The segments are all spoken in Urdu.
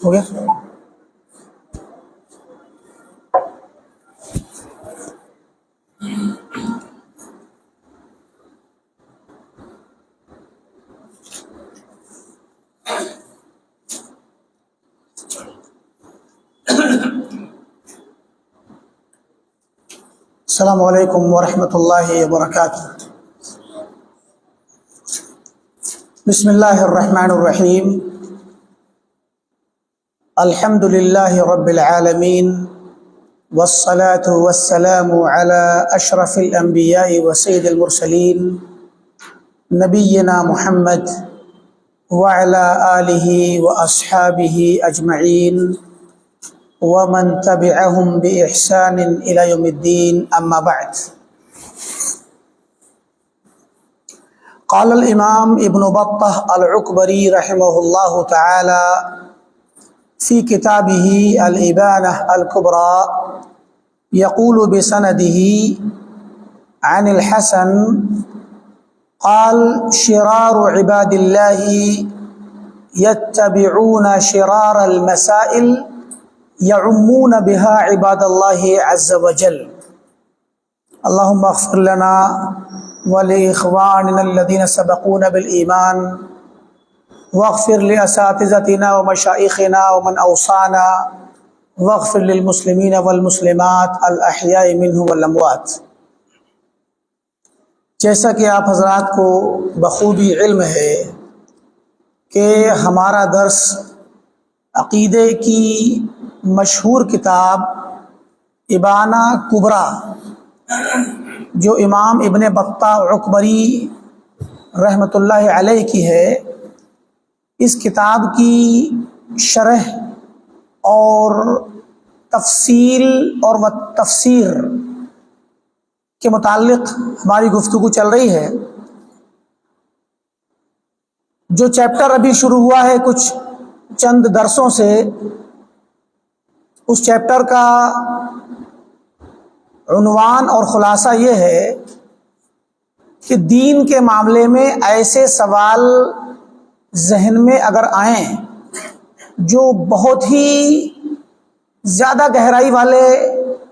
ہو گیا؟ السلام علیکم ورحمۃ اللہ وبرکاتہ۔ بسم اللہ الرحمن الرحیم۔ الحمد للہ رب العالمین، والصلاة والسلام علی اشرف الانبیاء وسید المرسلین، نبینا محمد وعلی آلہ واصحابہ اجمعین ومن تبعهم بإحسان إلى يوم الدين، أما بعد۔ قال الإمام ابن بطة العكبري رحمه الله تعالى في كتابه الإبانة الكبرى، يقول بسنده عن الحسن قال: شرار عباد الله يتبعون شرار المسائل يعمون بها عباد الله عز وجل۔ اللهم اغفر لنا ولإخواننا الذين سبقونا بالإيمان، واغفر لأساتذتنا ومشائخنا ومن أوصانا، واغفر للمسلمين والمسلمات الأحياء منهم والأموات۔ جیسا کہ آپ حضرات کو بخوبی علم ہے کہ ہمارا درس عقیدے کی مشہور کتاب ابانہ کبریٰ جو امام ابن بطہ عکبری رحمۃ اللہ علیہ کی ہے، اس کتاب کی شرح اور تفصیل اور تفسیر کے متعلق ہماری گفتگو چل رہی ہے۔ جو چیپٹر ابھی شروع ہوا ہے کچھ چند درسوں سے، اس چیپٹر کا عنوان اور خلاصہ یہ ہے کہ دین کے معاملے میں ایسے سوال ذہن میں اگر آئیں جو بہت ہی زیادہ گہرائی والے،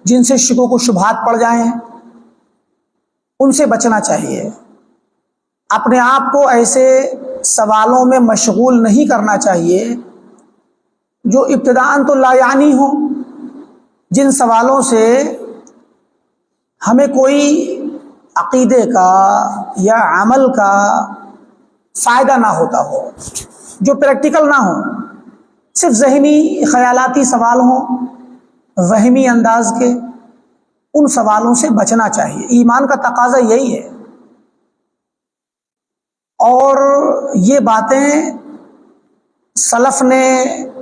جن سے شکوک و شبہات پڑ جائیں، ان سے بچنا چاہیے۔ اپنے آپ کو ایسے سوالوں میں مشغول نہیں کرنا چاہیے جو ابتداءً تو لا یعنی ہوں، جن سوالوں سے ہمیں کوئی عقیدے کا یا عمل کا فائدہ نہ ہوتا ہو، جو پریکٹیکل نہ ہوں، صرف ذہنی خیالاتی سوال ہوں، وہمی انداز کے، ان سوالوں سے بچنا چاہیے۔ ایمان کا تقاضا یہی ہے، اور یہ باتیں سلف نے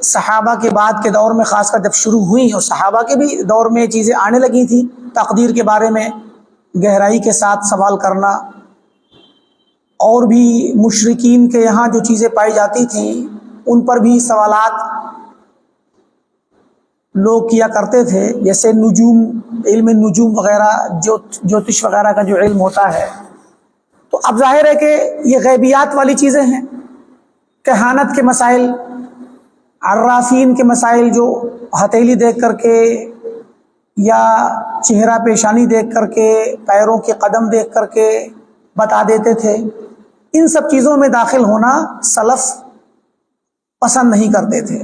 صحابہ کے بعد کے دور میں خاص کر جب شروع ہوئی، اور صحابہ کے بھی دور میں چیزیں آنے لگی تھیں، تقدیر کے بارے میں گہرائی کے ساتھ سوال کرنا، اور بھی مشرکین کے یہاں جو چیزیں پائی جاتی تھیں ان پر بھی سوالات لوگ کیا کرتے تھے، جیسے نجوم، علم نجوم وغیرہ، جوتش وغیرہ کا جو علم ہوتا ہے۔ تو اب ظاہر ہے کہ یہ غیبیات والی چیزیں ہیں، کہانت کے مسائل، عرافین کے مسائل جو ہتھیلی دیکھ کر کے یا چہرہ پیشانی دیکھ کر کے، پیروں کے قدم دیکھ کر کے بتا دیتے تھے، ان سب چیزوں میں داخل ہونا سلف پسند نہیں کرتے تھے،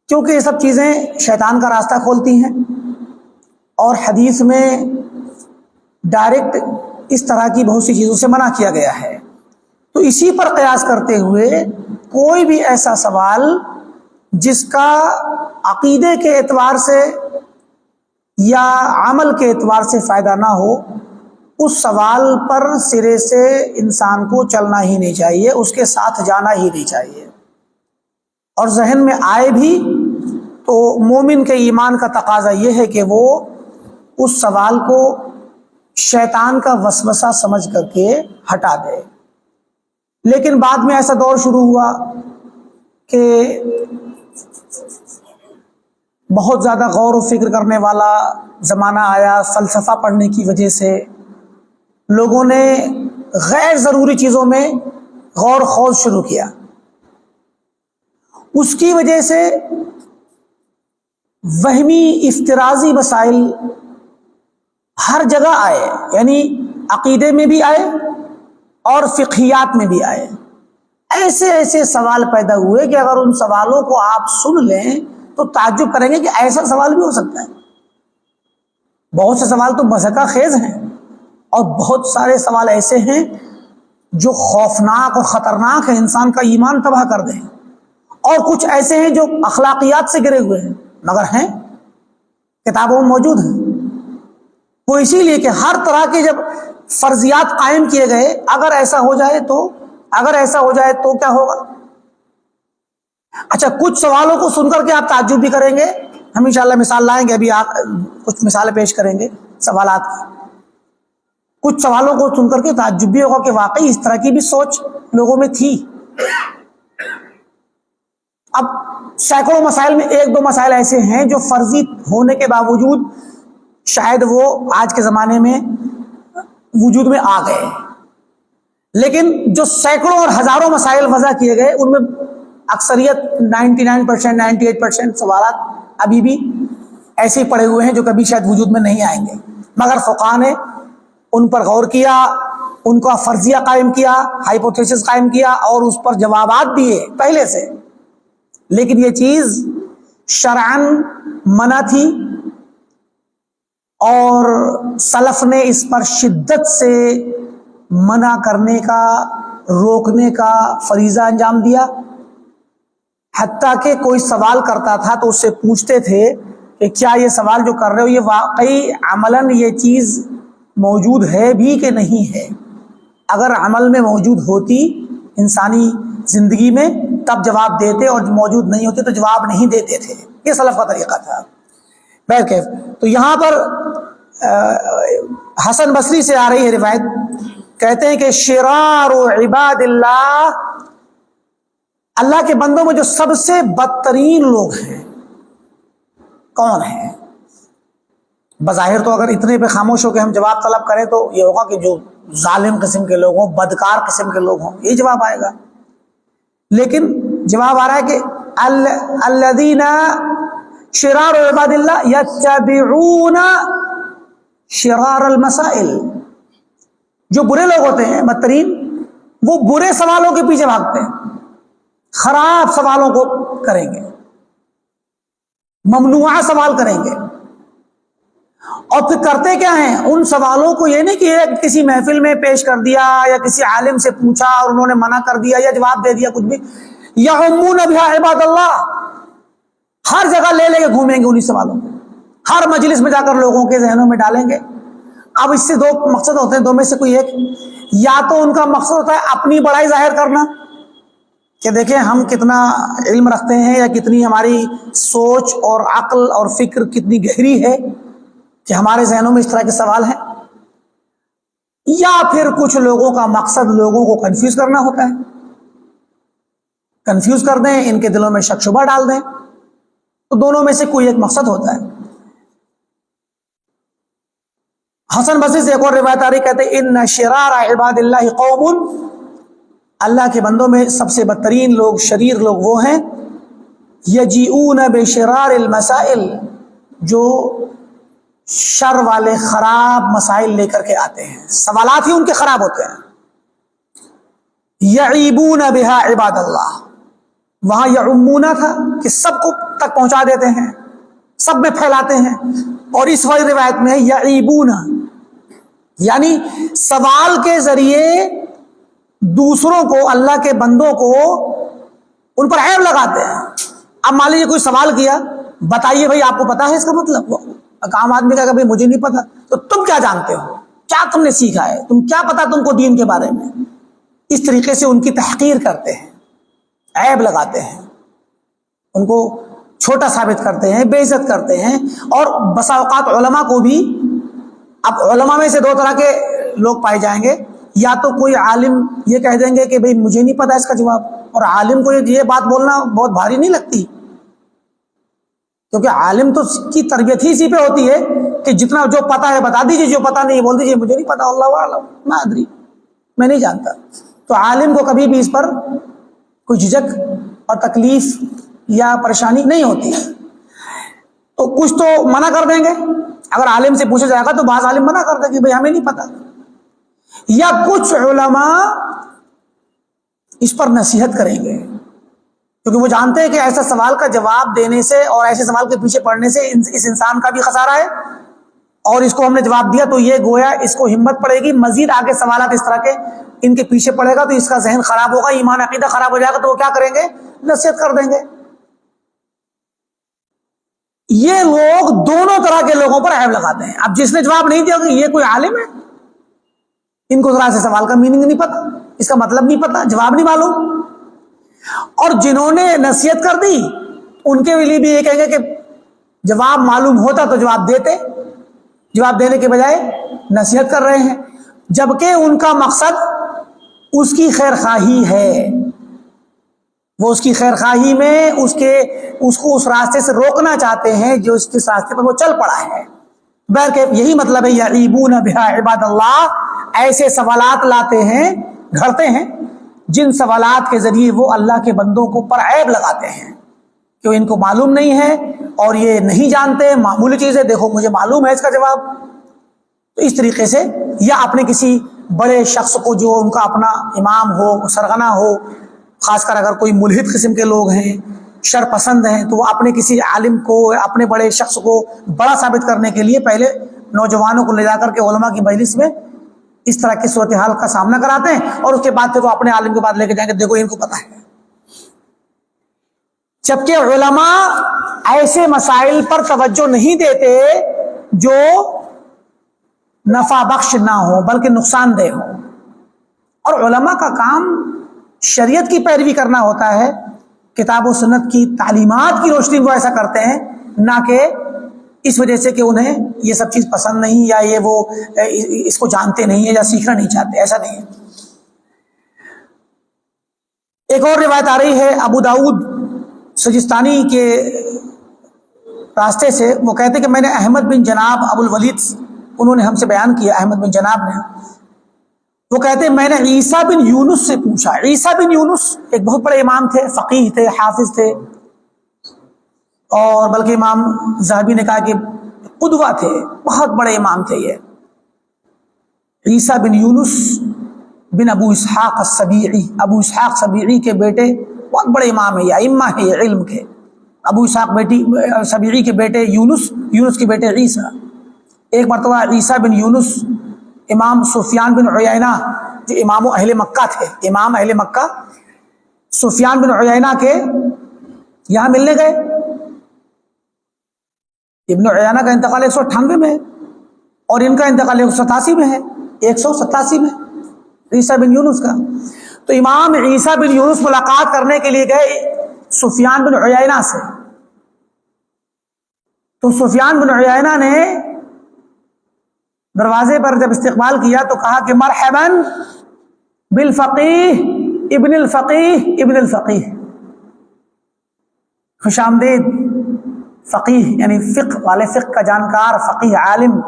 کیونکہ یہ سب چیزیں شیطان کا راستہ کھولتی ہیں، اور حدیث میں ڈائریکٹ اس طرح کی بہت سی چیزوں سے منع کیا گیا ہے۔ تو اسی پر قیاس کرتے ہوئے کوئی بھی ایسا سوال جس کا عقیدے کے اعتبار سے یا عمل کے اعتبار سے فائدہ نہ ہو، اس سوال پر سرے سے انسان کو چلنا ہی نہیں چاہیے، اس کے ساتھ جانا ہی نہیں چاہیے، اور ذہن میں آئے بھی تو مومن کے ایمان کا تقاضا یہ ہے کہ وہ اس سوال کو شیطان کا وسوسہ سمجھ کر کے ہٹا دے۔ لیکن بعد میں ایسا دور شروع ہوا کہ بہت زیادہ غور و فکر کرنے والا زمانہ آیا، فلسفہ پڑھنے کی وجہ سے لوگوں نے غیر ضروری چیزوں میں غور خوض شروع کیا، اس کی وجہ سے وہمی افتراضی مسائل ہر جگہ آئے، یعنی عقیدے میں بھی آئے اور فقہیات میں بھی آئے۔ ایسے ایسے سوال پیدا ہوئے کہ اگر ان سوالوں کو آپ سن لیں تو تعجب کریں گے کہ ایسا سوال بھی ہو سکتا ہے۔ بہت سے سوال تو مضحکہ خیز ہیں، اور بہت سارے سوال ایسے ہیں جو خوفناک اور خطرناک ہیں، انسان کا ایمان تباہ کر دیں، اور کچھ ایسے ہیں جو اخلاقیات سے گرے ہوئے ہیں، مگر ہیں، کتابوں میں موجود ہیں۔ وہ اسی لیے کہ ہر طرح کے جب فرضیات قائم کیے گئے، اگر ایسا ہو جائے تو کیا ہوگا؟ اچھا، کچھ سوالوں کو سن کر کے آپ تعجب بھی کریں گے، ہم انشاءاللہ مثال لائیں گے، ابھی آپ کچھ مثالیں پیش کریں گے سوالات کی۔ کچھ سوالوں کو سن کر کے تعجب بھی ہوگا کہ واقعی اس طرح کی بھی سوچ لوگوں میں تھی۔ اب سینکڑوں مسائل میں ایک دو مسائل ایسے ہیں جو فرضی ہونے کے باوجود شاید وہ آج کے زمانے میں وجود میں آ گئے، لیکن جو سینکڑوں اور ہزاروں مسائل وضع کیے گئے ان میں اکثریت 99%، 98% سوالات ابھی بھی ایسے ہی پڑے ہوئے ہیں جو کبھی شاید وجود میں نہیں آئیں گے، مگر فقہاء نے ان پر غور کیا، ان کا فرضیہ قائم کیا، ہائپوتھیسس قائم کیا، اور اس پر جوابات دیے پہلے سے۔ لیکن یہ چیز شرعاً منع تھی، اور سلف نے اس پر شدت سے منع کرنے کا، روکنے کا فریضہ انجام دیا۔ حتیٰ کہ کوئی سوال کرتا تھا تو اس سے پوچھتے تھے کہ کیا یہ سوال جو کر رہے ہو یہ واقعی عملاً یہ چیز موجود ہے بھی کہ نہیں ہے؟ اگر عمل میں موجود ہوتی انسانی زندگی میں تب جواب دیتے، اور موجود نہیں ہوتے تو جواب نہیں دیتے تھے۔ یہ سلف کا طریقہ تھا۔ بہرکیف تو یہاں پر حسن بصری سے آ رہی ہے روایت، کہتے ہیں کہ شرار عباد اللہ کے بندوں میں جو سب سے بدترین لوگ ہیں کون ہیں؟ بظاہر تو اگر اتنے پہ خاموش ہو کے ہم جواب طلب کریں تو یہ ہوگا کہ جو ظالم قسم کے لوگ ہوں، بدکار قسم کے لوگ ہوں، یہ جواب آئے گا۔ لیکن جواب آ رہا ہے کہ الذین شرار عباد اللہ یتبعون شرار المسائل، جو برے لوگ ہوتے ہیں بدترین، وہ برے سوالوں کے پیچھے بھاگتے ہیں، خراب سوالوں کو کریں گے، ممنوعہ سوال کریں گے، اور پھر کرتے کیا ہیں؟ ان سوالوں کو یہ نہیں کہ کسی محفل میں پیش کر دیا یا کسی عالم سے پوچھا اور انہوں نے منع کر دیا یا جواب دے دیا، کچھ بھی، یعمون بہا عباد اللہ، ہر جگہ لے لے کے گھومیں گے انہی سوالوں کو، ہر مجلس میں جا کر لوگوں کے ذہنوں میں ڈالیں گے۔ اب اس سے دو مقصد ہوتے ہیں، دو میں سے کوئی ایک، یا تو ان کا مقصد ہوتا ہے اپنی بڑائی ظاہر کرنا کہ دیکھیں ہم کتنا علم رکھتے ہیں، یا کتنی ہماری سوچ اور عقل اور فکر کتنی گہری ہے کہ ہمارے ذہنوں میں اس طرح کے سوال ہیں، یا پھر کچھ لوگوں کا مقصد لوگوں کو کنفیوز کرنا ہوتا ہے، کنفیوز کر دیں، ان کے دلوں میں شک شبہ ڈال دیں، تو دونوں میں سے کوئی ایک مقصد ہوتا ہے۔ حسن بصری سے ایک اور روایت آ رہی، کہتے ہیں ان شرار عباد اللہ قوم، اللہ کے بندوں میں سب سے بدترین لوگ، شریر لوگ وہ ہیں، یجیئون بشرار المسائل، جو شر والے خراب مسائل لے کر کے آتے ہیں، سوالات ہی ان کے خراب ہوتے ہیں۔ یعیبون بہا عباد اللہ، وہاں یعمون تھا کہ سب کو تک پہنچا دیتے ہیں، سب میں پھیلاتے ہیں، اور اس والی روایت میں یعیبون، یعنی سوال کے ذریعے دوسروں کو، اللہ کے بندوں کو ان پر عیب لگاتے ہیں۔ اب مان لیجیے کوئی سوال کیا، بتائیے بھائی آپ کو پتا ہے اس کا مطلب؟ عام آدمی کا کبھی مجھے نہیں پتا، تو تم کیا جانتے ہو، کیا تم نے سیکھا ہے، تم کیا پتا تم کو دین کے بارے میں؟ اس طریقے سے ان کی تحقیر کرتے ہیں، عیب لگاتے ہیں، ان کو چھوٹا ثابت کرتے ہیں، بے عزت کرتے ہیں۔ اور بسا اوقات علماء کو بھی، اب علماء میں سے دو طرح کے لوگ پائے جائیں گے، یا تو کوئی عالم یہ کہہ دیں گے کہ بھئی مجھے نہیں پتا اس کا جواب، اور عالم کو یہ بات بولنا بہت بھاری نہیں لگتی، کیونکہ عالم تو کی تربیت ہی اسی پہ ہوتی ہے کہ جتنا جو پتا ہے بتا دیجیے، جو پتا نہیں بول دیجیے مجھے نہیں پتا، اللہ اعلم، ما ادری، میں نہیں جانتا۔ تو عالم کو کبھی بھی اس پر کوئی جھجک اور تکلیف یا پریشانی نہیں ہوتی. تو کچھ تو منع کر دیں گے، اگر عالم سے پوچھا جائے گا تو بعض عالم منع کر دیں گے بھائی ہمیں نہیں پتا، یا کچھ علماء اس پر نصیحت کریں گے کیونکہ وہ جانتے ہیں کہ ایسا سوال کا جواب دینے سے اور ایسے سوال کے پیچھے پڑنے سے اس انسان کا بھی خسارہ ہے، اور اس کو ہم نے جواب دیا تو یہ گویا اس کو ہمت پڑے گی مزید آگے سوالات اس طرح کے ان کے پیچھے پڑے گا تو اس کا ذہن خراب ہوگا، ایمان عقیدہ خراب ہو جائے گا، تو وہ کیا کریں گے؟ نصیحت کر دیں گے. یہ لوگ دونوں طرح کے لوگوں پر عیب لگاتے ہیں. اب جس نے جواب نہیں دیا کہ یہ کوئی عالم ہے، ان کو ذرا سے سوال کا میننگ نہیں پتا، اس کا مطلب نہیں پتا، جواب نہیں معلوم، اور جنہوں نے نصیحت کر دی ان کے لیے بھی یہ کہیں گے کہ جواب معلوم ہوتا تو جواب دیتے، جواب دینے کے بجائے نصیحت کر رہے ہیں، جبکہ ان کا مقصد اس کی خیر خواہی ہے. وہ اس کی خیر خواہی میں اس کو اس راستے سے روکنا چاہتے ہیں جو اس کے راستے پر وہ چل پڑا ہے. بہرکیف یہی مطلب ہے یعیبون بہا عباد اللہ، ایسے سوالات لاتے ہیں، گھڑتے ہیں جن سوالات کے ذریعے وہ اللہ کے بندوں کو پر عیب لگاتے ہیں کہ ان کو معلوم نہیں ہے اور یہ نہیں جانتے، معمولی چیز ہے، دیکھو مجھے معلوم ہے اس کا جواب. تو اس طریقے سے، یا اپنے کسی بڑے شخص کو جو ان کا اپنا امام ہو، سرغنہ ہو، خاص کر اگر کوئی ملحد قسم کے لوگ ہیں، شر پسند ہیں، تو وہ اپنے کسی عالم کو، اپنے بڑے شخص کو بڑا ثابت کرنے کے لیے پہلے نوجوانوں کو لے جا کر کے علماء کی مجلس میں اس طرح کی صورتحال کا سامنا کراتے ہیں، اور اس کے بعد پھر وہ اپنے عالم کے بعد لے کے جائیں گے دیکھو ان کو پتہ ہے. جبکہ علماء ایسے مسائل پر توجہ نہیں دیتے جو نفع بخش نہ ہو بلکہ نقصان دہ ہو، اور علماء کا کام شریعت کی پیروی کرنا ہوتا ہے، کتاب و سنت کی تعلیمات کی روشنی وہ ایسا کرتے ہیں، نہ کہ اس وجہ سے کہ انہیں یہ سب چیز پسند نہیں، یا یہ وہ اس کو جانتے نہیں ہیں یا سیکھنا نہیں چاہتے، ایسا نہیں ہے. ایک اور روایت آ رہی ہے ابو داؤد سجستانی کے راستے سے، وہ کہتے کہ میں نے احمد بن جناب ابو الولید، انہوں نے ہم سے بیان کیا، احمد بن جناب نے، وہ کہتے ہیں میں نے عیسیٰ بن یونس سے پوچھا. عیسیٰ بن یونس ایک بہت بڑے امام تھے، فقیہ تھے، حافظ تھے، اور بلکہ امام ذہبی نے کہا کہ قدوہ تھے، بہت بڑے امام تھے یہ. عیسیٰ بن یونس بن ابو اسحاق السبیعی، ابو اسحاق سبیعی کے بیٹے، بہت بڑے امام ہیں، یہ ائمہ ہیں یہ علم کے. ابو اسحاق سبیعی کے بیٹے یونس، یونس کے بیٹے عیسیٰ. ایک مرتبہ عیسیٰ بن یونس امام سفیان بن عیینہ جو امام اہل مکہ تھے، امام اہل مکہ سفیان بن عیینہ کے یہاں ملنے گئے. ابن عیینہ کا انتقال 198 میں ہے اور ان کا انتقال 187 میں ہے، 187 میں عیسیٰ بن یونس کا. تو امام عیسیٰ بن یونس ملاقات کرنے کے لیے گئے سفیان بن عیینہ سے. تو سفیان بن عیینہ نے دروازے پر جب استقبال کیا تو کہا کہ مرحباً بالفقیہ ابن الفقیہ ابن الفقیہ، خوش آمدید فقیہ یعنی فقہ والے، فقہ کا جانکار، فقیہ عالم،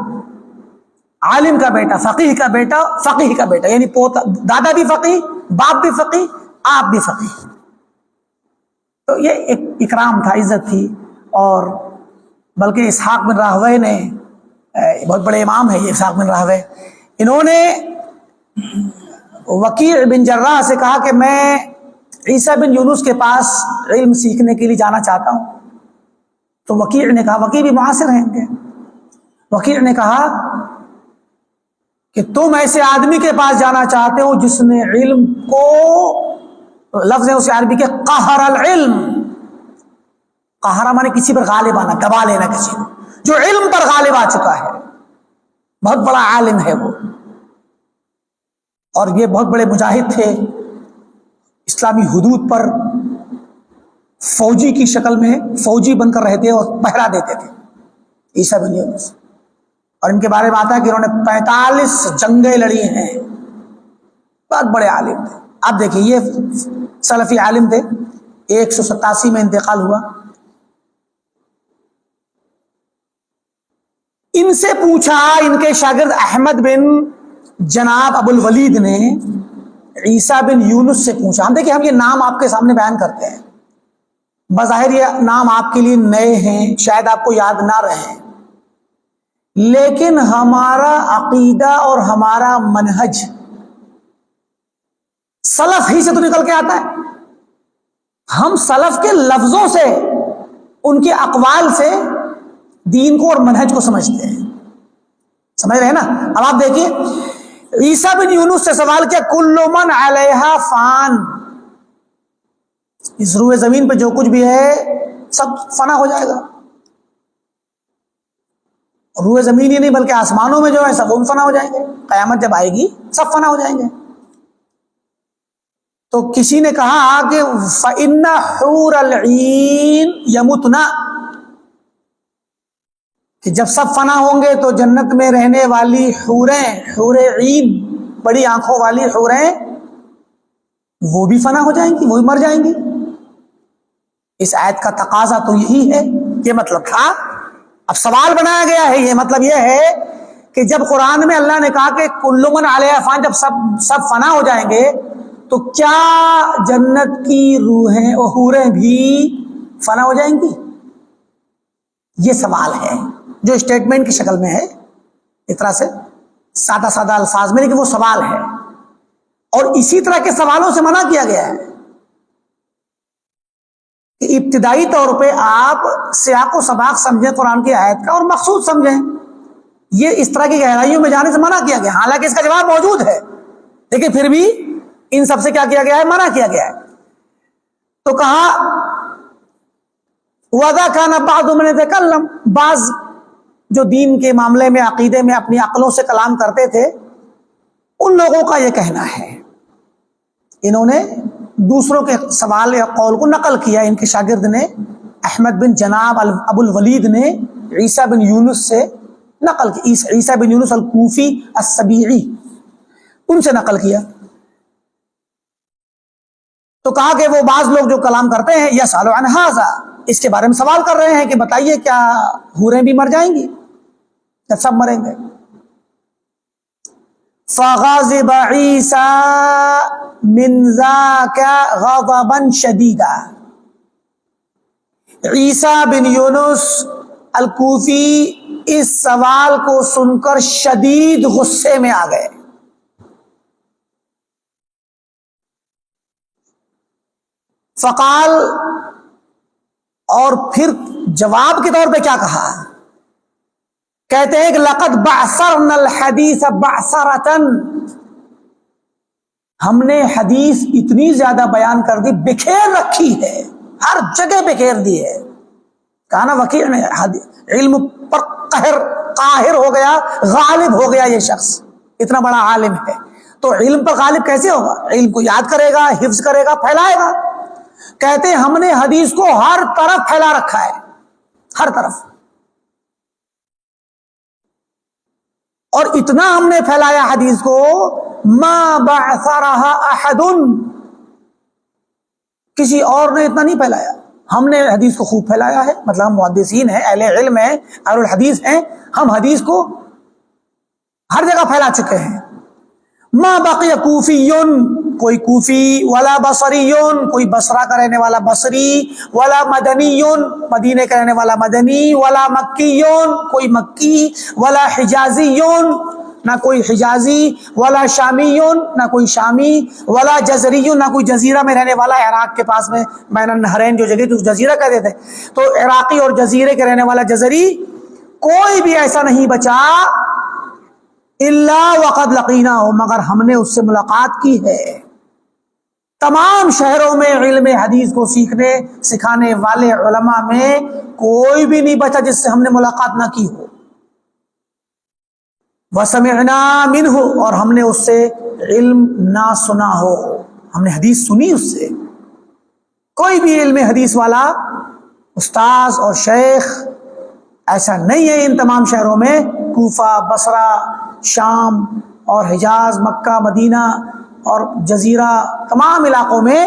عالم کا بیٹا، فقیہ کا بیٹا، فقیہ کا بیٹا، یعنی پوتا، دادا بھی فقیہ، باپ بھی فقیہ، آپ بھی فقیہ. تو یہ ایک اکرام تھا، عزت تھی. اور بلکہ اسحاق بن راہوے نے، بہت بڑے امام ہیں یہ اسحاق بن راہوے، انہوں نے وکیع بن جراح سے کہا کہ میں عیسیٰ بن یونس کے پاس علم سیکھنے کے لیے جانا چاہتا ہوں. تو وکیع نے کہا، وکیع بھی معاصر ہیں ان کے، وکیع نے کہا کہ تم ایسے آدمی کے پاس جانا چاہتے ہو جس نے علم کو، لفظ ہے اسے عربی کے قہر العلم، قہرہ مانے کسی پر غالب آنا، دبا لینا کسی کو، جو علم پر غالب آ چکا ہے، بہت بڑا عالم ہے وہ. اور یہ بہت بڑے مجاہد تھے، اسلامی حدود پر فوجی کی شکل میں فوجی بن کر رہتے اور پہرا دیتے تھے عیسیٰ بن یونس. اور ان کے بارے میں آتا ہے کہ انہوں نے 45 جنگیں لڑی ہیں، بہت بڑے عالم تھے. اب دیکھیے یہ سلفی عالم تھے، 187 میں انتقال ہوا. ان سے پوچھا، ان کے شاگرد احمد بن جناب ابو الولید نے عیسیٰ بن یونس سے پوچھا. ہم دیکھیں، ہم یہ نام آپ کے سامنے بیان کرتے ہیں، بظاہر یہ نام آپ کے لیے نئے ہیں، شاید آپ کو یاد نہ رہے، لیکن ہمارا عقیدہ اور ہمارا منہج سلف ہی سے تو نکل کے آتا ہے. ہم سلف کے لفظوں سے، ان کے اقوال سے دین کو اور منہج کو سمجھتے ہیں. سمجھ رہے ہیں نا؟ اب آپ دیکھیے عیسیٰ بن یونس سے سوال کیا، کل من علیہا فان، اس روئے زمین پہ جو کچھ بھی ہے سب فنا ہو جائے گا. روئے زمین ہی نہیں بلکہ آسمانوں میں جو ہے سب ان فنا ہو جائیں گے. قیامت جب آئے گی سب فنا ہو جائیں گے. تو کسی نے کہا کہ فإن حور العین یمتنا، کہ جب سب فنا ہوں گے تو جنت میں رہنے والی حوریں، حور عین بڑی آنکھوں والی حوریں، وہ بھی فنا ہو جائیں گی، وہ بھی مر جائیں گی. اس آیت کا تقاضا تو یہی ہے، یہ مطلب تھا. اب سوال بنایا گیا ہے، یہ مطلب یہ ہے کہ جب قرآن میں اللہ نے کہا کہ کل من علیہا فان، جب سب فنا ہو جائیں گے تو کیا جنت کی روحیں اور حوریں بھی فنا ہو جائیں گی؟ یہ سوال ہے جو اسٹیٹمنٹ کی شکل میں ہے، اس طرح سے سادہ سادہ الفاظ میں، لیکن وہ سوال ہے. اور اسی طرح کے سوالوں سے منع کیا گیا ہے کہ ابتدائی طور پہ آپ سیاق و سباق سمجھیں قرآن کی آیت کا اور مقصود سمجھیں. یہ اس طرح کی گہرائیوں میں جانے سے منع کیا گیا. حالانکہ اس کا جواب موجود ہے، لیکن پھر بھی ان سب سے کیا کیا گیا ہے؟ منع کیا گیا ہے. تو کہا وَذَا كَانَ بَعْضُ مَنْ يَتَكَلَّمُ، بعض جو دین کے معاملے میں عقیدے میں اپنی عقلوں سے کلام کرتے تھے، ان لوگوں کا یہ کہنا ہے. انہوں نے دوسروں کے سوال یا قول کو نقل کیا. ان کے شاگرد نے احمد بن جناب ابو الولید نے عیسیٰ بن یونس سے نقل کی، عیسیٰ بن یونس الکوفی السبیعی، ان سے نقل کیا. تو کہا کہ وہ بعض لوگ جو کلام کرتے ہیں یسأل عن ھذا، اس کے بارے میں سوال کر رہے ہیں کہ بتائیے کیا حوریں بھی مر جائیں گی؟ جب سب مریں گے. فغضب عیسیٰ من ذاک غضبا شدیدا، عیسیٰ بن یونس الکوفی اس سوال کو سن کر شدید غصے میں آ گئے. فقال، اور پھر جواب کے طور پہ کیا کہا؟ کہتے ہیں کہ لقد بعثرنا الحدیث بعثرتن، ہم نے حدیث اتنی زیادہ بیان کر دی، بکھیر رکھی ہے، ہر جگہ بکھیر دی ہے. کہا نا وکیع نے علم پر قاہر ہو گیا، غالب ہو گیا. یہ شخص اتنا بڑا عالم ہے تو علم پر غالب کیسے ہوگا؟ علم کو یاد کرے گا، حفظ کرے گا، پھیلائے گا. کہتے ہیں ہم نے حدیث کو ہر طرف پھیلا رکھا ہے، ہر طرف. اور اتنا ہم نے پھیلایا حدیث کو، ما بعثرها احد، کسی اور نے اتنا نہیں پھیلایا. ہم نے حدیث کو خوب پھیلایا ہے. مطلب ہم محدثین ہیں، اہل علم ہیں، اہل الحدیث ہیں، ہم حدیث کو ہر جگہ پھیلا چکے ہیں. ما بقی کوفیون، کوئی کوفی، ولا بصریون، کوئی بصرہ کا رہنے والا بصری، ولا مدنیون، مدینے کا رہنے والا مدنی، ولا مکیون، کوئی مکی، ولا حجازیون، نہ کوئی حجازی، ولا شامیون، نہ کوئی شامی، ولا جزریون، نہ کوئی جزیرہ میں رہنے والا. عراق کے پاس میں بین النہرین جو جگہ تھی اس جزیرہ کہتے تھے، تو عراقی اور جزیرے کے رہنے والا جزری، کوئی بھی ایسا نہیں بچا الا وقد لقینا، مگر ہم نے اس سے ملاقات کی ہے. تمام شہروں میں علم حدیث کو سیکھنے سکھانے والے علماء میں کوئی بھی نہیں بچا جس سے ہم نے ملاقات نہ کی ہو. وَسَمِعْنَا مِنْهُ، اور ہم نے اس سے علم نہ سنا ہو، ہم نے حدیث سنی اس سے. کوئی بھی علم حدیث والا استاذ اور شیخ ایسا نہیں ہے ان تمام شہروں میں، کوفہ، بصرہ، شام اور حجاز، مکہ، مدینہ اور جزیرہ، تمام علاقوں میں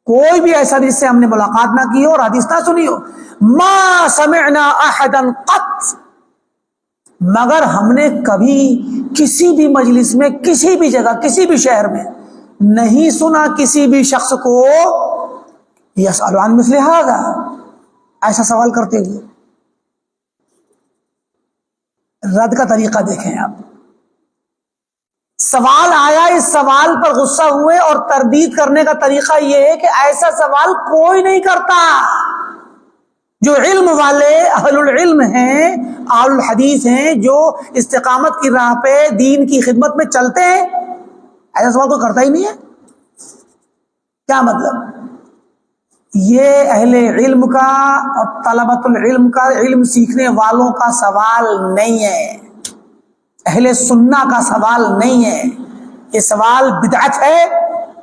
کوئی بھی ایسا جس سے ہم نے ملاقات نہ کی ہو اور حدیث نہ سنی ہو. ما سمعنا احدا قط، مگر ہم نے کبھی کسی بھی مجلس میں، کسی بھی جگہ، کسی بھی شہر میں نہیں سنا کسی بھی شخص کو یسأل عن مثل ھذا، ایسا سوال کرتے ہوئے۔ رد کا طریقہ دیکھیں آپ، سوال آیا، اس سوال پر غصہ ہوئے، اور تردید کرنے کا طریقہ یہ ہے کہ ایسا سوال کوئی نہیں کرتا۔ جو علم والے اہل العلم ہیں، اہل الحدیث ہیں، جو استقامت کی راہ پہ دین کی خدمت میں چلتے ہیں، ایسا سوال کوئی کرتا ہی نہیں ہے۔ کیا مطلب؟ یہ اہل علم کا اور طلبۃ العلم کا، علم سیکھنے والوں کا سوال نہیں ہے، اہل سنہ کا سوال نہیں ہے۔ یہ سوال بدعت ہے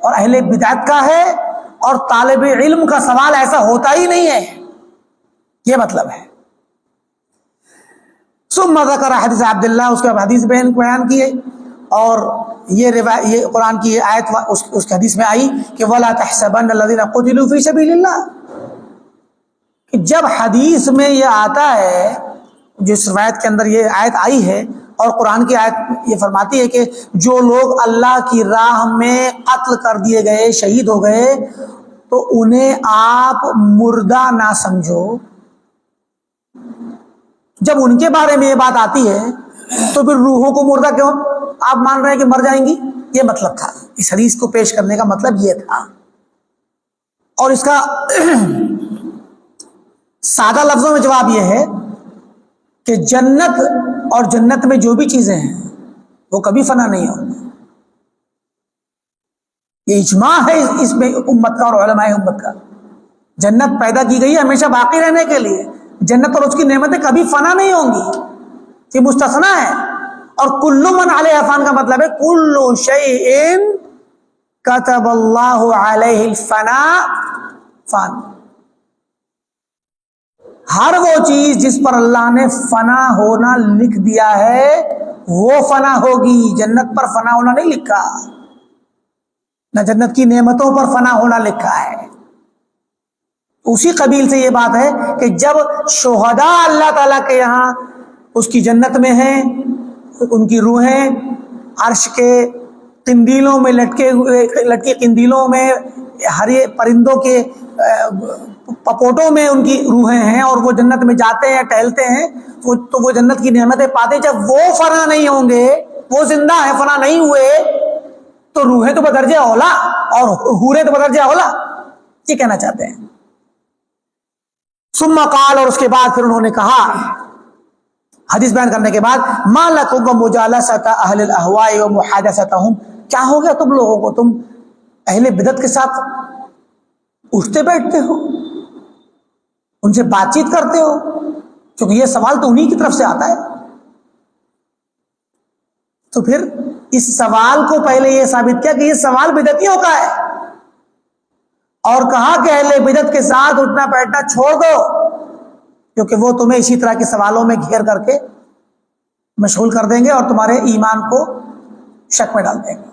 اور اہل بدعت کا ہے، اور طالب علم کا سوال ایسا ہوتا ہی نہیں ہے، یہ مطلب ہے۔ ثم ذکر حدیث عبداللہ، اس کے حدیث بیان کیے، اور یہ قرآن کی یہ آیت اس کے حدیث میں آئی کہ وَلَا تَحْسَبَنَّ الَّذِينَ قُتِلُوا فِي سَبِيلِ اللَّهِ، کہ جب حدیث میں یہ آتا ہے، جس روایت کے اندر یہ آیت آئی ہے، اور قرآن کی آیت یہ فرماتی ہے کہ جو لوگ اللہ کی راہ میں قتل کر دیے گئے، شہید ہو گئے، تو انہیں آپ مردہ نہ سمجھو۔ جب ان کے بارے میں یہ بات آتی ہے تو پھر روحوں کو مردہ کیوں آپ مان رہے ہیں کہ مر جائیں گی؟ یہ مطلب تھا، اس حدیث کو پیش کرنے کا مطلب یہ تھا۔ اور اس کا سادہ لفظوں میں جواب یہ ہے کہ جنت اور جنت میں جو بھی چیزیں ہیں وہ کبھی فنا نہیں ہوں گی۔ یہ اجماع ہے اس میں امت کا اور علماء امت کا۔ جنت پیدا کی گئی ہے ہمیشہ باقی رہنے کے لیے، جنت اور اس کی نعمتیں کبھی فنا نہیں ہوں گی، یہ مستثنا ہے۔ اور کل من علیہ فان کا مطلب ہے کل شیء کتب اللہ علیہ الفنا فان، ہر وہ چیز جس پر اللہ نے فنا ہونا لکھ دیا ہے وہ فنا ہوگی۔ جنت پر فنا ہونا نہیں لکھا، نہ جنت کی نعمتوں پر فنا ہونا لکھا ہے۔ اسی قبیل سے یہ بات ہے کہ جب شہداء اللہ تعالیٰ کے یہاں اس کی جنت میں ہیں، ان کی روحیں عرش کے قندیلوں میں لٹکی قندیلوں میں، ہر پرندوں کے پپوٹوں میں ان کی روحیں ہیں، اور وہ جنت میں جاتے ہیں، ٹہلتے ہیں، تو وہ جنت کی نعمتیں پاتے ہیں۔ جب وہ فنا نہیں ہوں گے، وہ زندہ ہیں، فنا نہیں ہوئے، تو روحیں تو بدرجہ اولا اور حوریں تو بدرجہ اولا، یہ کہنا چاہتے ہیں۔ ثم قال، اور اس کے بعد پھر انہوں نے کہا، حدیث بیان کرنے کے بعد، ما لکم ومجالست اہل الاہواء ومحادثتہم، کیا ہو گیا تم لوگوں کو، تم اہل بدعت کے ساتھ اٹھتے بیٹھتے ہو، ان سے بات چیت کرتے ہو؟ کیونکہ یہ سوال تو انہی کی طرف سے آتا ہے۔ تو پھر اس سوال کو پہلے یہ ثابت کیا کہ یہ سوال بدعتیوں کا ہے، اور کہا کہ اہل بدعت کے ساتھ اٹھنا بیٹھنا چھوڑ دو، کیونکہ وہ تمہیں اسی طرح کے سوالوں میں گھیر کر کے مشغول کر دیں گے اور تمہارے ایمان کو شک میں ڈال دیں گے۔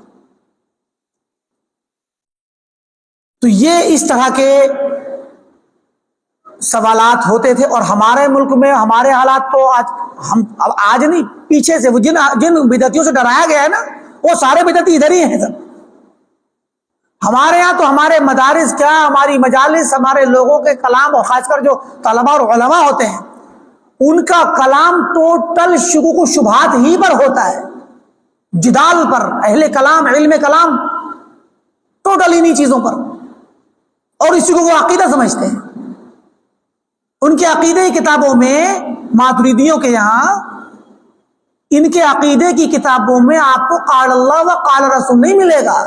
تو یہ اس طرح کے سوالات ہوتے تھے، اور ہمارے ملک میں ہمارے حالات تو آج نہیں، پیچھے سے وہ جن بدعتیوں سے ڈرایا گیا ہے نا، وہ سارے بدعتی ادھر ہی ہیں سب۔ ہمارے ہاں تو ہمارے مدارس کیا، ہماری مجالس، ہمارے لوگوں کے کلام، اور خاص کر جو طلباء اور علماء ہوتے ہیں، ان کا کلام ٹوٹل شکوک و شبہات ہی پر ہوتا ہے، جدال پر، اہل کلام، علم کلام، ٹوٹل انہی چیزوں پر، اور اسی کو وہ عقیدہ سمجھتے ہیں۔ ان کے عقیدے کی کتابوں میں، ماتریدیوں کے یہاں، ان کے عقیدے کی کتابوں میں آپ کو قال اللہ و قال رسول نہیں ملے گا،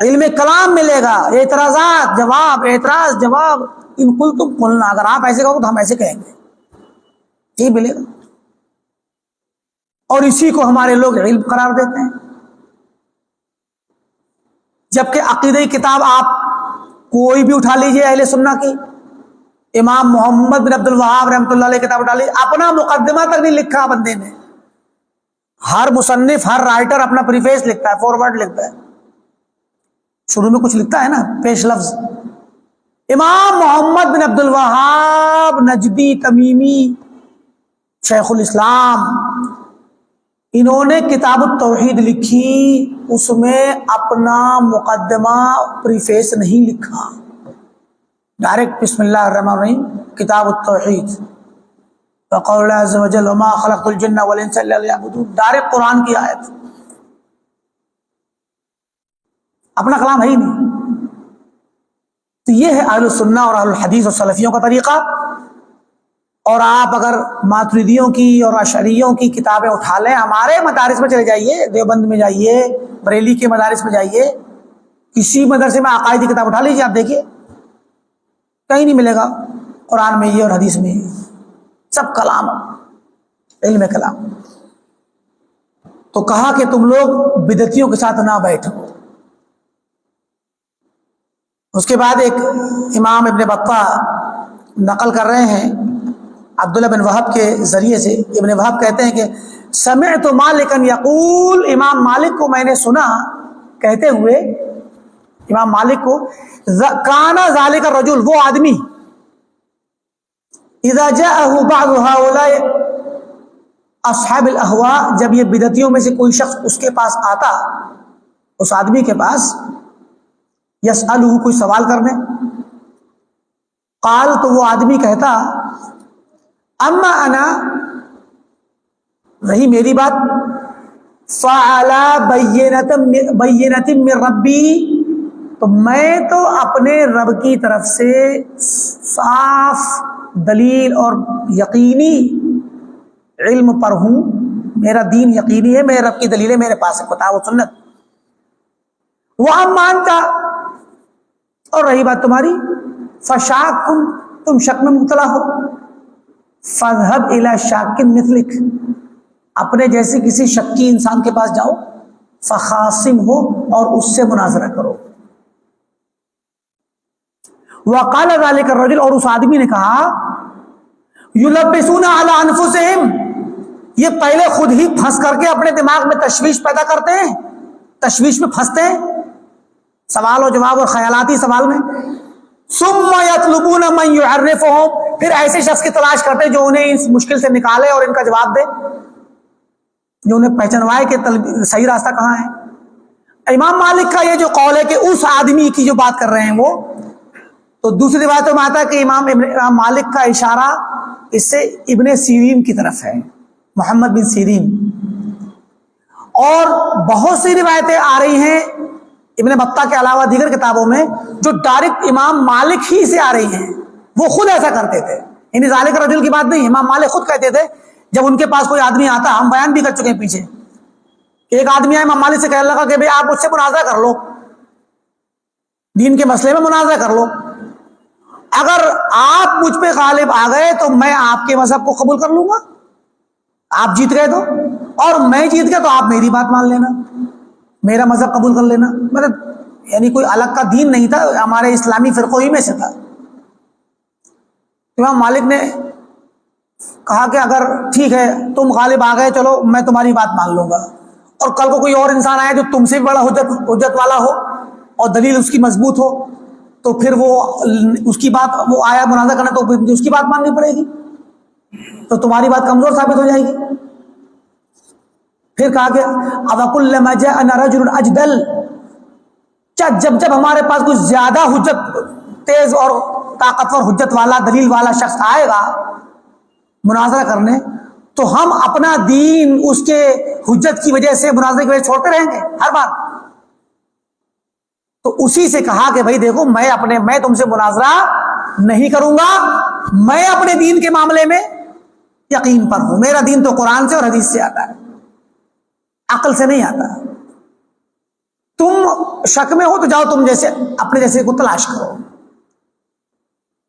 علم کلام ملے گا، اعتراضات جواب، اعتراض جواب، ان قلتم قلنا، اگر آپ ایسے کہو تو ہم ایسے کہیں گے، یہ ملے گا۔ اور اسی کو ہمارے لوگ علم قرار دیتے ہیں، جبکہ عقیدہ کتاب آپ کوئی بھی اٹھا لیجئے اہل سنہ کی، امام محمد بن عبد الوہاب رحمۃ اللہ علیہ کتاب اٹھا لیجئے، اپنا مقدمہ تک نہیں لکھا بندے نے۔ ہر مصنف، ہر رائٹر اپنا پریفیس لکھتا ہے، فورورڈ لکھتا ہے، شروع میں کچھ لکھتا ہے نا، پیش لفظ۔ امام محمد بن عبد الوہاب نجدی تمیمی، شیخ الاسلام، انہوں نے کتاب التوحید لکھی، اس میں اپنا مقدمہ پریفیس نہیں لکھا، ڈائریکٹ بسم اللہ الرحمن الرحیم کتاب التوحید، وقول اللہ عز وجل وما خلقت الجن والانس الا لیعبدون، ڈائریکٹ قرآن کی آیت، اپنا کلام ہے ہی نہیں۔ تو یہ ہے اہل السنہ اور اہل الحدیث اور سلفیوں کا طریقہ۔ اور آپ اگر ماتریدیوں کی اور اشعریوں کی کتابیں اٹھا لیں، ہمارے مدارس میں چلے جائیے، دیوبند میں جائیے، بریلی کے مدارس میں جائیے، کسی مدرسے میں عقائد کی کتاب اٹھا لیجیے، آپ دیکھیے کہیں نہیں ملے گا قرآن میں یہ اور حدیث میں یہ، سب کلام، علم کلام۔ تو کہا کہ تم لوگ بدعتیوں کے ساتھ نہ بیٹھو۔ اس کے بعد ایک امام ابن بطح نقل کر رہے ہیں عبداللہ بن وہب کے ذریعے سے، ابن وہب کہتے ہیں کہ سمعت مالکا یقول، امام مالک کو میں نے سنا کہتے ہوئے، امام مالک کو، کان ذالک الرجل، وہ آدمی، اذا جاءه بعض هؤلاء اصحاب الاهواء، جب یہ بدعتیوں میں سے کوئی شخص اس کے پاس آتا، اس آدمی کے پاس، یسألہ، کوئی سوال کرنے، قال، تو وہ آدمی کہتا، اما انا، رہی میری بات، فعلی بینۃ من ربی، تو میں تو اپنے رب کی طرف سے صاف دلیل اور یقینی علم پر ہوں، میرا دین یقینی ہے، میرے رب کی دلیلیں میرے پاس ہے، کتاب و سنت۔ وَأَمَّا أَنْتَ، اور رہی بات تمہاری، فشاک، تم شک میں مبتلا ہو، فَاذْهَبْ إِلَى شَاكٍ مِثْلِكَ، اپنے جیسے کسی شکی انسان کے پاس جاؤ، فَخَاصِمْهُ، اور اس سے مناظرہ کرو۔ وَقَالَ ذَلِكَ الرَّجُلُ، اور اس آدمی نے کہا، يُلَبِّسُونَ عَلَىٰ أَنفُسِهِمْ، یہ پہلے خود ہی پھنس کر کے اپنے دماغ میں تشویش پیدا کرتے ہیں، تشویش میں پھنستے ہیں، سوال و جواب اور خیالاتی سوال میں، ثُمَّ يَطْلُبُونَ مَن يُعَرِّفُهُمْ، پھر ایسے شخص کی تلاش کرتے جو انہیں اس مشکل سے نکالے اور ان کا جواب دے، جو انہیں پہچانوائے کہ صحیح راستہ کہاں ہے۔ امام مالک کا یہ جو قول ہے کہ اس آدمی کی جو بات کر رہے ہیں وہ، تو دوسری روایتوں میں آتا ہے کہ امام مالک کا اشارہ اس سے ابن سیرین کی طرف ہے، محمد بن سیرین، اور بہت سی روایتیں آ رہی ہیں ابن بطہ کے علاوہ دیگر کتابوں میں جو ڈائریکٹ امام مالک ہی سے آ رہی ہیں، وہ خود ایسا کرتے تھے، یعنی ذالک رجل کی بات نہیں، امام مالک خود کہتے تھے جب ان کے پاس کوئی آدمی آتا، ہم بیان بھی کر چکے ہیں پیچھے کہ ایک آدمی آئے امام مالک سے کہنے لگا کہ بھئی آپ مجھ سے مناظرہ کر لو، دین کے مسئلے میں مناظرہ کر لو، اگر آپ مجھ پہ غالب آ گئے تو میں آپ کے مذہب کو قبول کر لوں گا، آپ جیت گئے تو، اور میں جیت گیا تو آپ میری بات مان لینا، میرا مذہب قبول کر لینا، مطلب یعنی کوئی الگ کا دین نہیں تھا، ہمارے اسلامی فرقوں ہی میں سے تھا۔ امام مالک نے کہا کہ اگر ٹھیک ہے تم غالب آ گئے، چلو میں تمہاری بات مان لوں گا، اور کل کو کوئی اور انسان آئے جو تم سے بھی بڑا حجت والا ہو اور دلیل اس کی مضبوط ہو، تو پھر وہ اس کی بات، وہ آیا مناظرہ کرنا تو پھر اس کی بات ماننی پڑے گی، تو تمہاری بات کمزور ثابت ہو جائے گی۔ پھر کہا کہ اَوَكُلَّمَا جَاءَنَا رَجُلٌ أَجْدَلٌ، جب ہمارے پاس کوئی زیادہ حجت، تیز اور طاقتور حجت والا، دلیل والا شخص آئے گا مناظرہ کرنے، تو ہم اپنا دین اس کے حجت کی وجہ سے، مناظرے کی وجہ سے چھوڑتے رہیں گے ہر بار۔ تو اسی سے کہا کہ بھائی دیکھو، میں تم سے مناظرہ نہیں کروں گا، میں اپنے دین کے معاملے میں یقین پر ہوں، میرا دین تو قرآن سے اور حدیث سے آتا ہے، عقل سے نہیں آتا۔ تم شک میں ہو تو جاؤ، تم جیسے اپنے جیسے کو تلاش کرو۔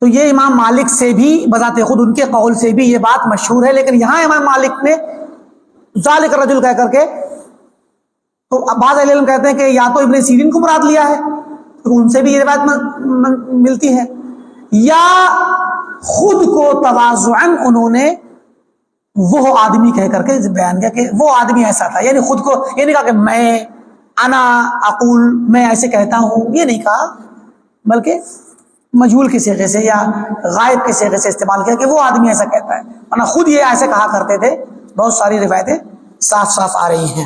تو یہ امام مالک سے بھی بذات خود، ان کے قول سے بھی یہ بات مشہور ہے، لیکن یہاں امام مالک نے ذالک الرجل کہہ کر کے، تو بعض اہل علم کہتے ہیں کہ یا تو ابن سیرین کو مراد لیا ہے، تو ان سے بھی یہ بات ملتی ہے، یا خود کو تواضعاً انہوں نے وہ آدمی کہہ کر کے بیان کیا کہ وہ آدمی ایسا تھا، یعنی خود کو یہ نہیں کہا کہ میں انا اقول، میں ایسے کہتا ہوں، یہ نہیں کہا، بلکہ مجہول کے صیغے سے یا غائب کے صیغے سے استعمال کیا کہ وہ آدمی ایسا کہتا ہے، ورنہ خود یہ ایسے کہا کرتے تھے، بہت ساری روایتیں صاف صاف آ رہی ہیں۔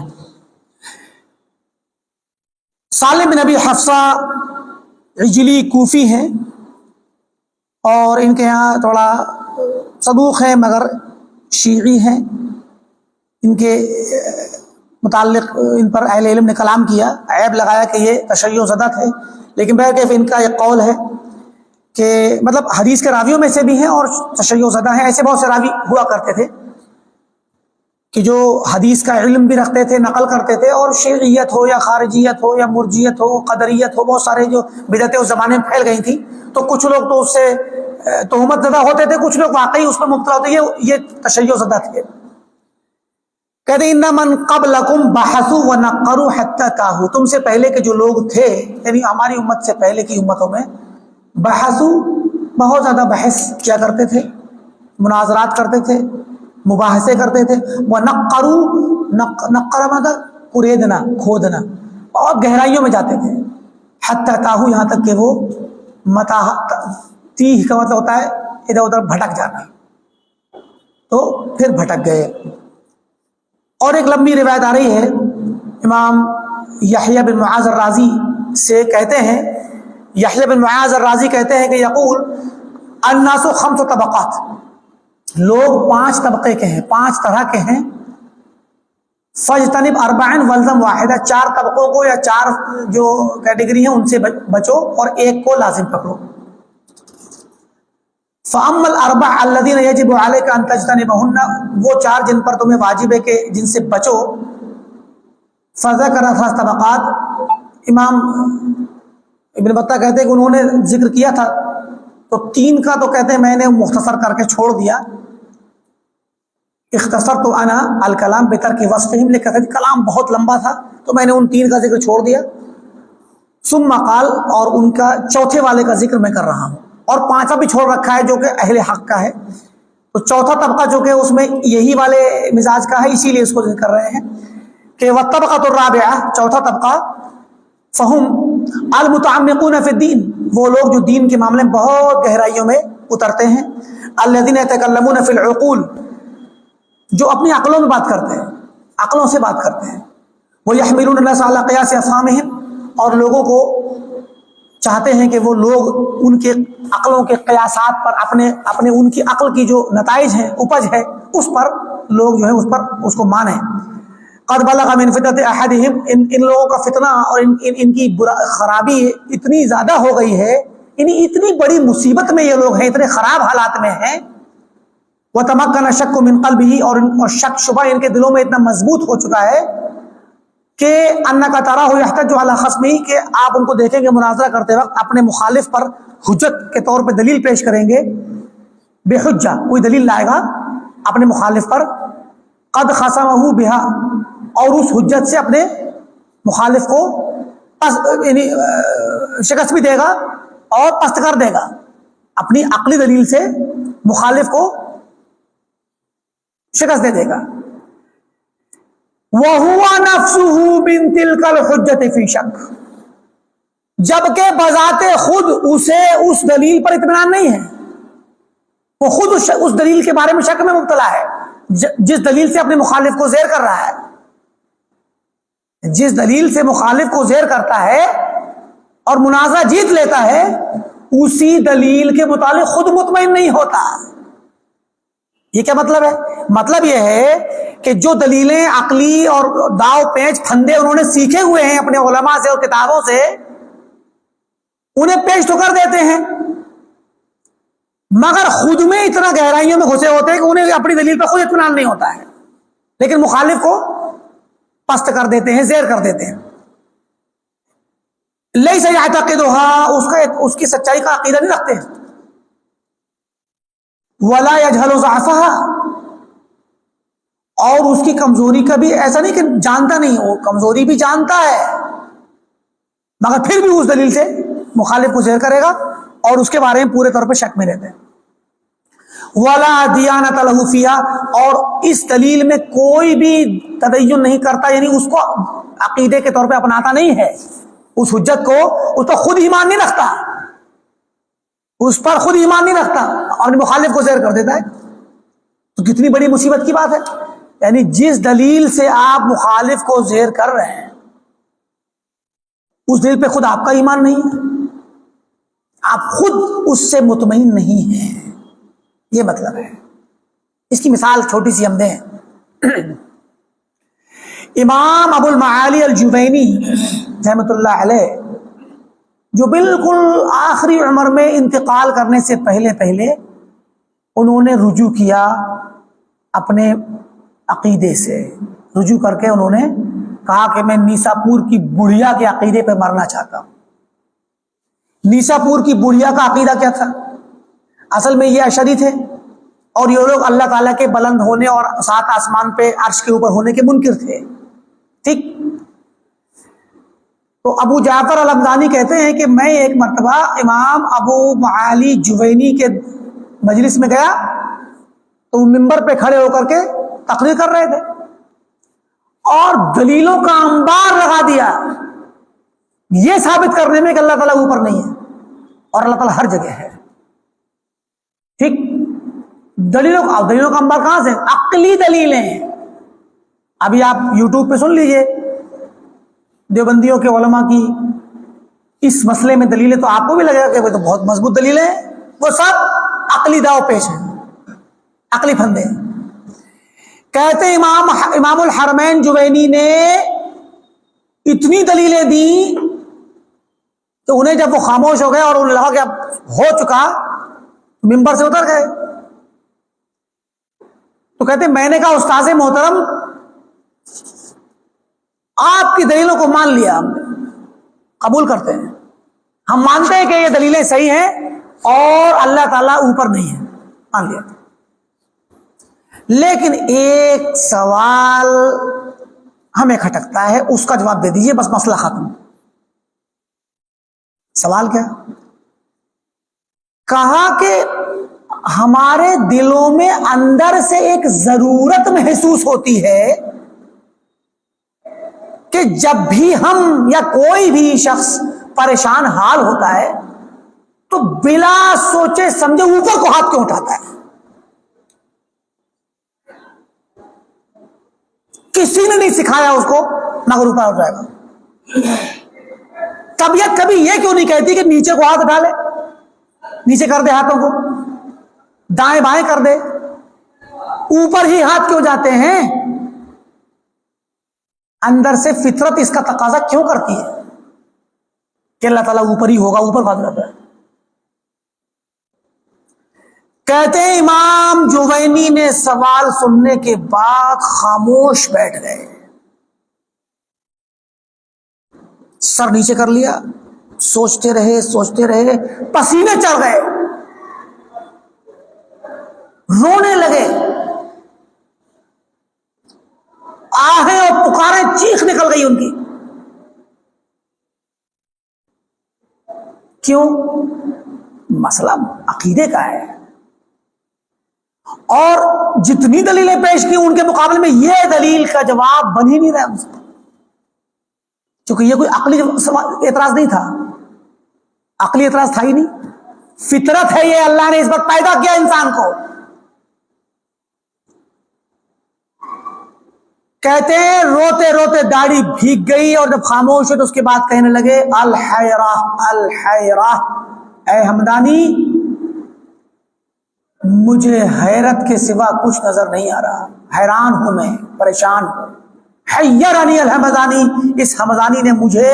سالم بن ابی حفصہ عجلی کوفی ہیں اور ان کے یہاں تھوڑا صدوق ہیں مگر شیعی ہیں۔ ان کے متعلق ان پر اہل علم نے کلام کیا، عیب لگایا کہ یہ تشیع زدہ تھے، لیکن بہرکیف ان کا ایک قول ہے کہ مطلب حدیث کے راویوں میں سے بھی ہیں اور تشیع زدہ ہیں۔ ایسے بہت سے راوی ہوا کرتے تھے کہ جو حدیث کا علم بھی رکھتے تھے، نقل کرتے تھے، اور شیعیت ہو یا خارجیت ہو یا مرجیت ہو قدریت ہو، بہت سارے جو بدعتیں اس زمانے میں پھیل گئی تھیں، تو کچھ لوگ تو اس سے تہمت زدہ ہوتے تھے، کچھ لوگ واقعی اس میں مبتلا ہوتے، یہ تشیع زدہ تھے۔ کہتے ہیں ان من قبلکم بحثوا ونقروا حتی تاہوا، تم سے پہلے کے جو لوگ تھے یعنی ہماری امت سے پہلے کی امتوں میں، بحثوا بہت زیادہ بحث کیا کرتے تھے، مناظرات کرتے تھے، مباحثے کرتے تھے، ونقروا نقر مطلب کریدنا، کھودنا، اور گہرائیوں میں جاتے تھے، حتی تاہوا یہاں تک کہ وہ تیہ کا مطلب ہوتا ہے ادھر ادھر بھٹک جانا، تو پھر بھٹک گئے۔ اور ایک لمبی روایت آ رہی ہے امام یحییٰ بن معاذ الرازی سے، کہتے ہیں یحییٰ بن معاذ الرازی کہتے ہیں کہ یقول الناس خمس طبقات، لوگ 5 طبقے کے ہیں، 5 طرح کے ہیں، فاجتنب 4 والزم واحدہ، 4 طبقوں کو یا 4 جو کیٹیگری ہیں ان سے بچو اور ایک کو لازم پکڑو۔ فَأَمَّا الْأَرْبَعُ الَّذِينَ يَجِبُ عَلَيْكَ أَن تَجْتَنِبَهُنَّ، وہ 4 جن پر تمہیں واجب ہے کہ جن سے بچو، فَذَكَرَ 3 طبقات، امام ابن بطہ کہتے ہیں کہ انہوں نے ذکر کیا تھا تو 3 کا تو کہتے ہیں میں نے مختصر کر کے چھوڑ دیا، اختصرت انا الکلام بترک وصفہم، لیکن کلام بہت لمبا تھا تو میں نے ان 3 کا ذکر چھوڑ دیا، ثم قال، اور ان کا چوتھے والے کا ذکر میں کر رہا ہوں، اور 5واں بھی چھوڑ رکھا ہے جو کہ اہل حق کا ہے، تو چوتھا طبقہ جو کہ اس میں یہی والے مزاج کا ہے، اسی لیے اس کو ذکر کر رہے ہیں کہ والطبقۃ الرابعہ، چوتھا طبقہ، فہم المتعمقون فی الدین، وہ لوگ جو دین کے معاملے میں بہت گہرائیوں میں اترتے ہیں، الذین یتکلمون فی العقول، جو اپنی عقلوں میں بات کرتے ہیں، عقلوں سے بات کرتے ہیں، ویحملون الناس علی قیاس افہامہم، اور لوگوں کو چاہتے ہیں کہ وہ لوگ ان کے عقلوں کے قیاسات پر اپنے ان کی عقل کی جو نتائج ہیں، اپج ہے، اس پر لوگ جو ہے اس کو مانیں۔ قد بلغ من فتنۃ احدہم، ان لوگوں کا فتنہ اور ان کی خرابی اتنی زیادہ ہو گئی ہے، اتنی بڑی مصیبت میں یہ لوگ ہیں، اتنے خراب حالات میں ہیں، وتمکن الشک من قلبہ، اور شک شبہ ان کے دلوں میں اتنا مضبوط ہو چکا ہے کہ انک تراہ یحتج علی خصمہ، کہ آپ ان کو دیکھیں گے مناظرہ کرتے وقت اپنے مخالف پر حجت کے طور پہ دلیل پیش کریں گے، بے حجہ، کوئی دلیل لائے گا اپنے مخالف پر، قد خصمہ بہا، اور اس حجت سے اپنے مخالف کو یعنی شکست بھی دے گا اور پست کر دے گا، اپنی عقلی دلیل سے مخالف کو شکست دے گا۔ وَهُوَ نَفْسُهُ مِن تِلْكَ الْحُجَّةِ فِي شَكٍّ، جبکہ بذات خود اسے اس دلیل پر اطمینان نہیں ہے، وہ خود اس دلیل کے بارے میں شک میں مبتلا ہے، جس دلیل سے اپنے مخالف کو زیر کر رہا ہے، جس دلیل سے مخالف کو زیر کرتا ہے اور منازعہ جیت لیتا ہے، اسی دلیل کے متعلق خود مطمئن نہیں ہوتا۔ یہ کیا مطلب ہے؟ مطلب یہ ہے کہ جو دلیلیں عقلی اور داؤ پیچ پھندے انہوں نے سیکھے ہوئے ہیں اپنے علماء سے اور کتابوں سے، انہیں پیش تو کر دیتے ہیں، مگر خود میں اتنا گہرائیوں میں گھسے ہوتے ہیں کہ انہیں اپنی دلیل پر خود اطمینان نہیں ہوتا ہے، لیکن مخالف کو پست کر دیتے ہیں، زیر کر دیتے ہیں۔ لیس یعتقدها، اس کی سچائی کا عقیدہ نہیں رکھتے ہیں، ولا یجہل ضعفها، اور اس کی کمزوری کا بھی ایسا نہیں کہ جانتا نہیں، وہ کمزوری بھی جانتا ہے، مگر پھر بھی اس دلیل سے مخالف کو زیر کرے گا اور اس کے بارے میں پورے طور پہ شک میں رہتے ہیں۔ ولا دیانت له فیہا، اور اس دلیل میں کوئی بھی تدین نہیں کرتا، یعنی اس کو عقیدے کے طور پہ اپناتا نہیں ہے، اس حجت کو، اس پر خود ایمان نہیں رکھتا، اس پر خود ایمان نہیں رکھتا اور مخالف کو زیر کر دیتا ہے، تو کتنی بڑی مصیبت کی بات ہے۔ یعنی جس دلیل سے آپ مخالف کو زیر کر رہے ہیں اس دلیل پہ خود آپ کا ایمان نہیں ہے، آپ خود اس سے مطمئن نہیں ہیں، یہ مطلب ہے۔ اس کی مثال چھوٹی سی ہم دیں، امام ابو المعالی الجوینی رحمۃ اللہ علیہ، جو بالکل آخری عمر میں انتقال کرنے سے پہلے انہوں نے رجوع کیا اپنے عقیدے سے، رجوع کر کے انہوں نے کہا کہ میں نیسا پور کی بڑھیا کے عقیدے پہ مرنا چاہتا ہوں۔ نیسا پور کی بڑھیا کا عقیدہ کیا تھا؟ اصل میں یہ اشعری تھے، اور یہ لوگ اللہ تعالیٰ کے بلند ہونے اور سات آسمان پہ عرش کے اوپر ہونے کے منکر تھے، ٹھیک؟ تو ابو جعفر الحمدانی کہتے ہیں کہ میں ایک مرتبہ امام ابو معالی جوینی کے مجلس میں گیا تو وہ ممبر پہ کھڑے ہو کر کے تقریر کر رہے تھے اور دلیلوں کا انبار لگا دیا یہ ثابت کرنے میں کہ اللہ تعالیٰ اوپر نہیں ہے اور اللہ تعالیٰ ہر جگہ ہے، ٹھیک؟ دلیلوں کا انبار کہاں سے؟ عقلی دلیلیں۔ ابھی آپ یوٹیوب پہ سن لیجئے دیوبندیوں کے علماء کی اس مسئلے میں دلیلیں، تو آپ کو بھی لگے گا کہ وہ تو بہت مضبوط دلیلیں ہیں، وہ سب عقلی داؤ پیش ہیں، عقلی پھندے۔ کہتے امام الحرمین جوینی نے اتنی دلیلیں دی کہ انہیں جب وہ خاموش ہو گئے اور انہیں لگا کہ اب ہو چکا، ممبر سے اتر گئے۔ تو کہتے میں نے کہا استاذ محترم آپ کی دلیلوں کو مان لیا، ہم قبول کرتے ہیں، ہم مانتے ہیں کہ یہ دلیلیں صحیح ہیں اور اللہ تعالیٰ اوپر نہیں ہے، مان لیا، لیکن ایک سوال ہمیں کھٹکتا ہے، اس کا جواب دے دیجئے، بس مسئلہ ختم۔ سوال کیا؟ کہا کہ ہمارے دلوں میں اندر سے ایک ضرورت محسوس ہوتی ہے کہ جب بھی ہم یا کوئی بھی شخص پریشان حال ہوتا ہے تو بلا سوچے سمجھے اوپر کو ہاتھ کیوں اٹھاتا ہے؟ کسی نے نہیں سکھایا اس کو مگر اوپر اٹھ جائے گا۔ طبیعت کبھی یہ کیوں نہیں کہتی کہ نیچے کو ہاتھ اٹھا لے، نیچے کر دے، ہاتھوں کو دائیں بائیں کر دے، اوپر ہی ہاتھ کیوں جاتے ہیں؟ اندر سے فطرت اس کا تقاضا کیوں کرتی ہے کہ اللہ تعالیٰ اوپر ہی ہوگا، اوپر ہاتھ جاتا ہے۔ کہتے ہیں امام جوینی نے سوال سننے کے بعد خاموش بیٹھ گئے، سر نیچے کر لیا، سوچتے رہے، پسینے چڑھ گئے، رونے لگے، آہیں اور پکاریں چیخ نکل گئی ان کی۔ کیوں؟ مسئلہ عقیدے کا ہے، اور جتنی دلیلیں پیش کی ان کے مقابلے میں یہ دلیل کا جواب بن ہی نہیں رہا ان سے، کیونکہ یہ کوئی عقلی اعتراض نہیں تھا، عقلی اعتراض تھا ہی نہیں، فطرت ہے یہ، اللہ نے اس پر پیدا کیا انسان کو۔ کہتے ہیں روتے روتے داڑھی بھیگ گئی، اور جب خاموش ہوئے تو اس کے بعد کہنے لگے الحیرہ الحیرہ، اے حمدانی مجھے حیرت کے سوا کچھ نظر نہیں آ رہا، حیران ہوں، میں پریشان ہوں، حیرنی الحمدانی، اس حمدانی نے مجھے